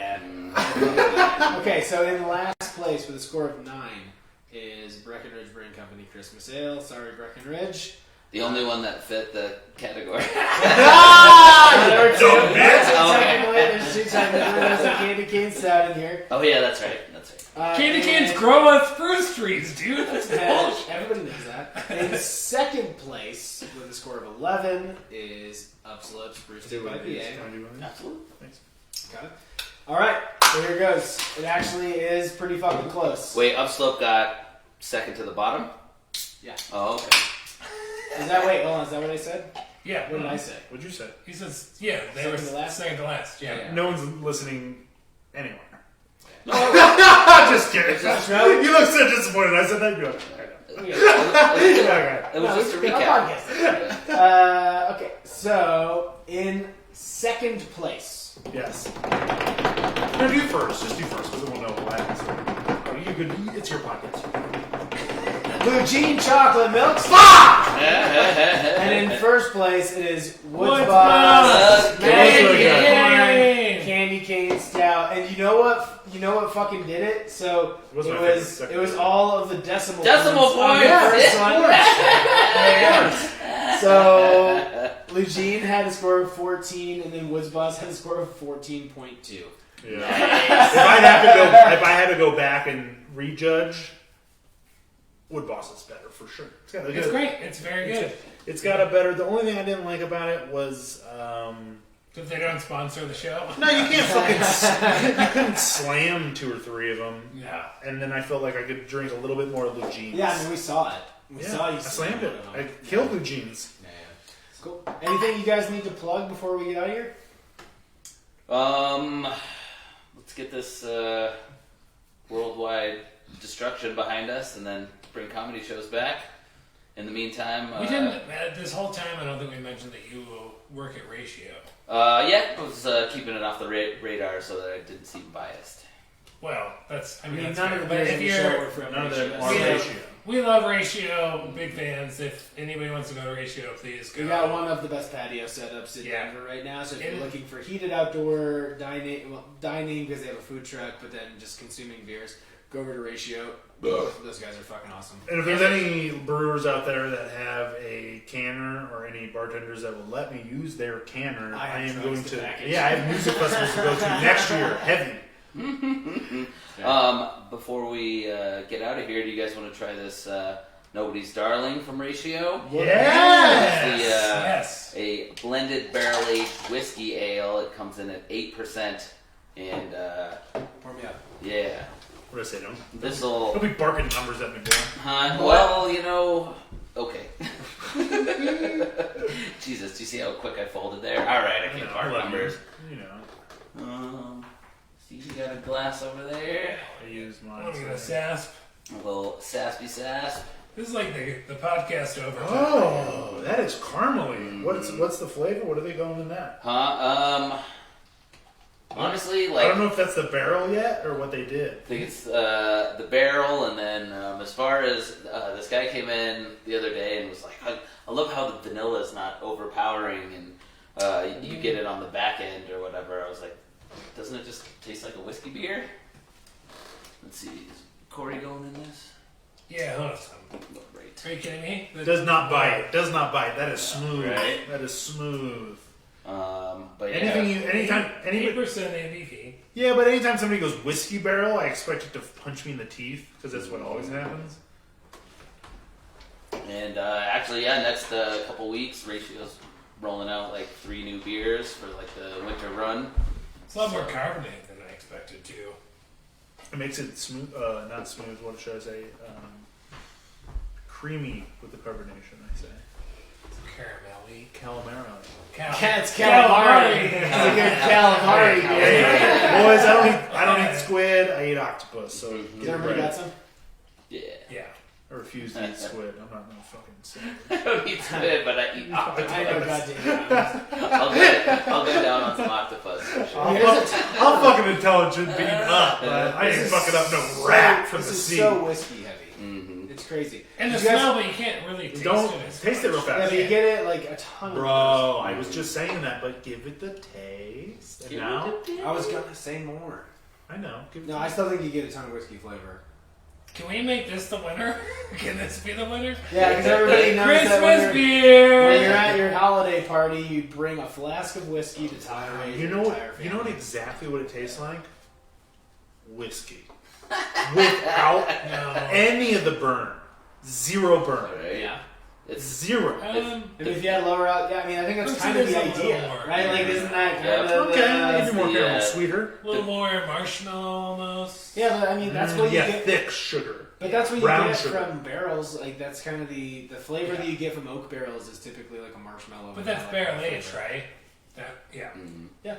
Okay, so in last place with a score of 9 is Breckenridge Brewing Company Christmas Ale. Sorry, Breckenridge. The only one that fit the category. There were two. Dumb bitch. There's two technically. There's a candy cane stout in here. Oh yeah, that's right. That's right. Candy And- canes grow on spruce trees, dude. That's bullshit. Everybody knows that. In second place with a score of 11 is Upslope Spruce Tip IPA. Absolutely. Okay. All right, so here goes. It actually is pretty fucking close. Wait, Upslope got second to the bottom? Yeah. Oh, okay. Is that what I said? Yeah. What did I say? What'd you say? He says, yeah, they Second were to last? second to last. Yeah. No one's listening anywhere. No, Just kidding. It's just- You look so disappointed. I said that good. it was just a No, recap. podcast. Okay, so in second place. Yes. No, do first. Just do first, because it won't know what happens. Oh, you good? It's your podcast. Blue Jean Chocolate Milk. Fuck! And in first place it is Woods Woods Boss Boss. Candy Cane. Candy Cane Stout. And you know what fucking did it? So It was it my favorite was second it was one. all of the decimal Decimal on the points. first one. There you go. So Eugene had a score of 14, and then Woods Boss had a score of 14.2. Yeah. If I had to go back and rejudge, Wood Boss is better for sure. It's great. It's very good. It's got a better. The only thing I didn't like about it was If they don't sponsor the show. no, you can't fucking you couldn't slam 2 or 3 of them. Yeah. And then I felt like I could drink a little bit more of Lugene's. Yeah, I mean we saw it. We saw you. I slammed it. one of them. I killed Lugene's. Yeah. Cool. Anything you guys need to plug before we get out of here? Let's get this worldwide destruction behind us, and then bring comedy shows back. In the meantime, We didn't, this whole time, I don't think we mentioned that you work at Ratio. Yeah, I was keeping it off the radar so that I didn't seem biased. Well, that's, I mean, that's none fair. of the But beers if in the show you're, were from None of Ratio. them are Yeah. ratio. we love Ratio, big fans. If anybody wants to go to Ratio, please go. We got one of the best patio setups in Yeah. Denver right now. So if And- you're looking for heated outdoor dining because they have a food truck, but then just consuming beers, go over to Ratio. Those guys are fucking awesome. And if there's any brewers out there that have a canner or any bartenders that will let me use their canner, I have I am drugs going to to. package. Yeah, I have music festivals to go to next year. Heavy. Before we get out of here, do you guys want to try this Nobody's Darling from Ratio? Yes. It's Yes. a blended barrel-aged whiskey ale. It comes in at 8%, and Pour me up. yeah, What did I say? this'll. Don't be barking numbers at me, boy. Well, okay. Jesus, do you see how quick I folded there? All right, I can't bark numbers. You know, See, you got a glass over there. I use mine. I'm gonna sasp. A little saspy sasp. This is like the podcast over. Oh, that is caramely. What's the flavor? What are they going in that? Honestly, I like don't know if that's the barrel yet or what they did. I think it's the barrel, and then as far as this guy came in the other day and was like, I love how the vanilla is not overpowering, and you get it on the back end or whatever. I was like, doesn't it just taste like a whiskey beer? Let's see, is Corey going in this? Yeah, hold on. Some. Oh, great. Are you kidding me? Does not bite. Does not bite. That is smooth. Right. That is smooth. But yeah, Anything you, anytime, 8% ABV. yeah, but anytime somebody goes whiskey barrel, I expect it to punch me in the teeth because that's what always happens. and actually, yeah, next couple weeks, Ratio's rolling out like 3 new beers for like the winter run. It's a lot more carbonate than I expected too. It makes it smooth, not smooth. What should I say? Creamy with the carbonation. I say Caramelly. calamari. Cat's calamari. It's a good calamari. Boys, I don't eat squid. I eat octopus. So Has get everybody got ready. some? Yeah. Yeah. I refuse to eat squid. I'm not no fucking salmon. I don't eat squid, but I eat octopus. I know, goddamn. I'll go down on some octopus for sure. I'm fucking intelligent being up, but I ain't fucking up no rat from the This is sea. so whiskey heavy. Mm-hmm. It's crazy. And the You guys- smell, but you can't really taste Don't it. as taste it real much. Yeah, fast. but you get it like a ton of Bro, I was just saying that, but give it the taste. And now, I was gonna say more. I know. Give it No, I still think you get a ton of whiskey flavor. Can we make this the winner? Can this be the winner? Yeah, because everybody knows that Christmas when beer! you're at your holiday party, you bring a flask of whiskey to tolerate You your know entire what? family. You know what exactly what it tastes like? Whiskey, without No. any of the burn. Zero burn. Right? Yeah. It's Zero. I mean, if you had lower out, yeah, I mean, I think that's Let's kind do of the this a little idea, more. right? Like, isn't that kind Yeah. of Okay, maybe more the, caramel, sweeter. a little more marshmallow almost. Yeah, but I mean, that's what you yeah, get. thick sugar. But that's what you Brown get sugar. from barrels. Like, that's kind of the flavor that you get from oak barrels is typically like a marshmallow. But that's vanilla barrel aged, flavor. right? That, yeah. Yeah.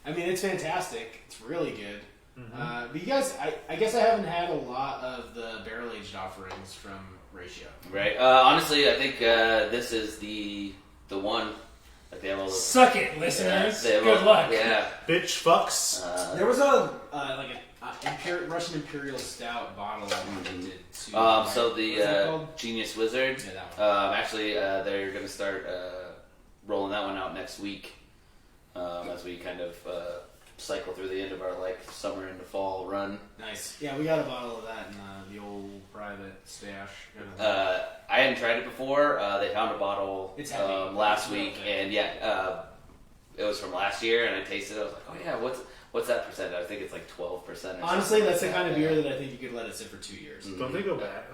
I mean, it's fantastic. It's really good. But you guys, I guess I haven't had a lot of the barrel aged offerings from Ratio. right. Honestly, I think this is the one that they have all the Suck it, listeners. they have Good all- luck. Yeah. Bitch fucks. There was a Russian Imperial Stout bottle that they did too. So What's that the called? Genius Wizard. Yeah, that one. Actually, they're going to start rolling that one out next week as we kind of cycle through the end of our like summer into fall run. Nice. Yeah, we got a bottle of that in the old private stash. Kind of thing. I hadn't tried it before. They found a bottle It's heavy. last It's week, real and it was from last year. And I tasted it. I was like, oh yeah, what's that percent? I think it's like 12%. Honestly, that's the kind of beer that I think you could let it sit for 2 years. Don't they go bad?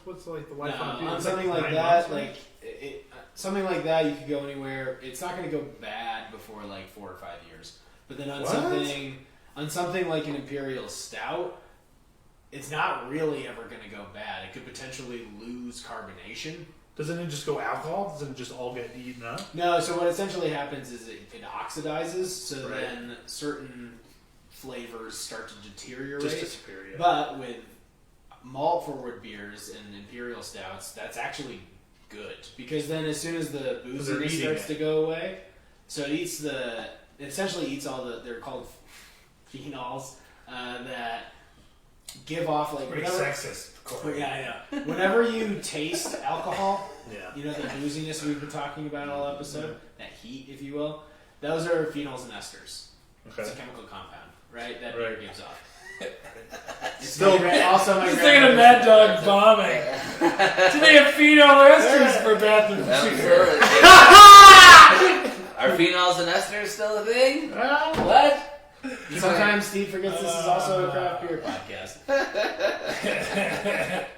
What's like the No, life on a beer? on It's something like 9 that, months, right? like something like that, you could go anywhere. It's not going to go bad before like 4 or 5 years. But then on What? something like an imperial stout, it's not really ever going to go bad. It could potentially lose carbonation. Doesn't it just go alcohol? Doesn't it just all get eaten up? No, so what essentially happens is it oxidizes, so Right. then certain flavors start to deteriorate. Just disappear. Yeah. But with malt forward beers and imperial stouts, that's actually good because then as soon as the they're booziness eating starts it. to go away, so it essentially eats all they're called phenols that give off like Pretty whenever, sexist. Corey. yeah, I know. Whenever you taste alcohol, Yeah. you know the booziness we've been talking about all episode, that heat, if you will. Those are phenols and esters. Okay. It's a chemical compound, right? That beer Right. gives off. It's Still- also my Just thinking of Mad Dog bombing. Do they have phenol esters for bathroom beer? Are phenols and esters still a thing? Well, What? sometimes Steve forgets this is also a craft beer podcast.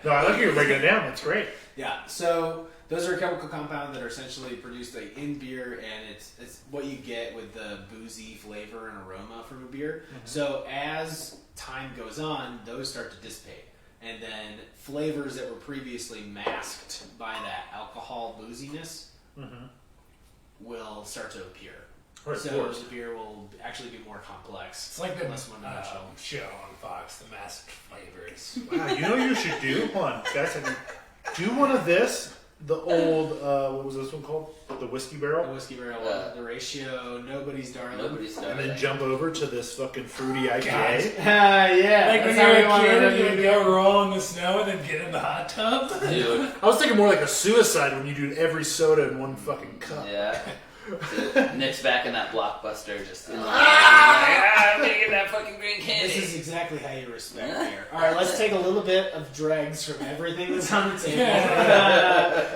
No, I like you breaking it down. That's great. Yeah, so those are a chemical compound that are essentially produced like in beer, and it's what you get with the boozy flavor and aroma from a beer. So as time goes on, those start to dissipate, and then flavors that were previously masked by that alcohol booziness will start to appear. Right, of So course. the beer will actually be more complex. It's like the less one-dimensional. show on Fox, the masked flavors. Wow, you know what you should do? Hold on, guys. Do one of this the old what was this one called? The whiskey The barrel. whiskey barrel, the ratio, nobody's darling. Nobody's And done then jump over to this fucking fruity IPA. Yeah, Like when that's you how were we a wanted kid it and you to would be. go roll in the snow and then get in the hot tub. Dude, I was thinking more like a suicide when you do every soda in one fucking cup. yeah. Dude, Nick's back in that Blockbuster, just in the I'm gonna get that fucking green candy. This is exactly how you respect beer. All right, let's take a little bit of dregs from everything that's on the table.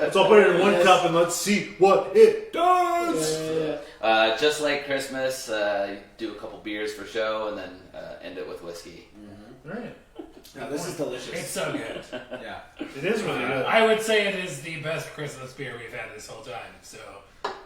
Let's all put it in one cup and let's see what it does. Just like Christmas, you do a couple beers for show, and then end it with whiskey. Right. No, this is delicious. It's so good. Yeah. It is really good. I would say it is the best Christmas beer we've had this whole time. So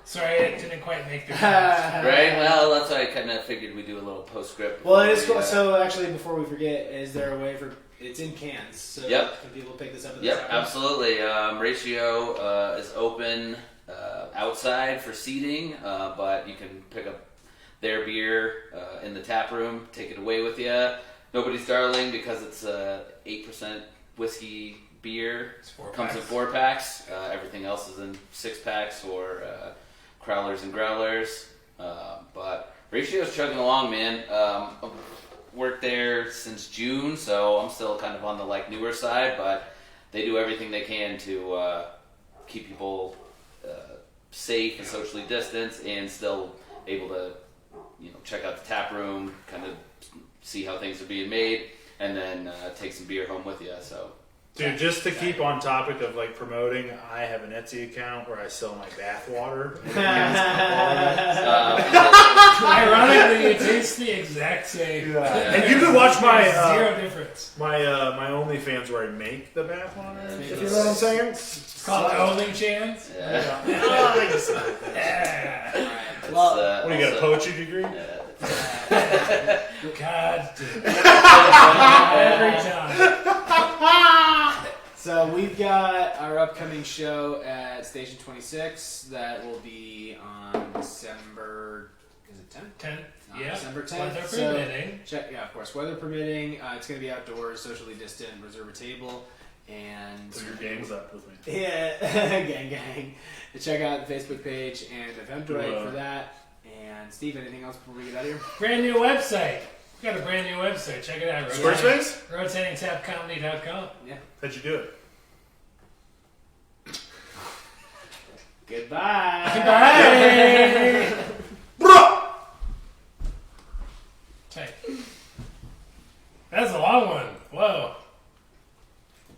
sorry it didn't quite make the cut. Right? Well, that's why I kind of figured we'd do a little postscript. Well, it is before cool. we, So, actually, before we forget, is there a way for it's in cans? So Yep. can people pick this up? At the Yep, tap? absolutely. Ratio is open outside for seating, but you can pick up their beer in the tap room, take it away with you. Nobody's Darling, because it's 8% whiskey beer. It's 4 Comes in packs. 4 packs. Everything else is in 6 packs or crowlers and growlers. But Ratio's chugging along, man. I've worked there since June, so I'm still kind of on the newer side, but they do everything they can to keep people safe and socially distanced, and still able to check out the tap room, kind of see how things are being made, and then take some beer home with you. So Dude, just to keep on topic of promoting, I have an Etsy account where I sell my bath water. Ironically, it tastes the exact same. And you can watch my Zero difference. my OnlyFans where I make the bath water. If you know what I'm saying? It's called Only Chance. yeah. Yeah. All right. It's, Well, What do you got, a also- poetry degree? God every time. so we've got our upcoming show at Station 26 that will be on December. Is it 10th? 10. No, Yeah. December 10th. Weather So permitting. check, yeah, of course, weather permitting. It's going to be outdoors, socially distant, reserve a table, and So your game's up with me. yeah, gang. Check out the Facebook page and Eventbrite for that. And Steve, anything else before we get out of here? Brand new website. We got a brand new website. Check it out. Squarespace? RotatingTapComedy.com. Yeah. How'd you do it? Goodbye. Bye.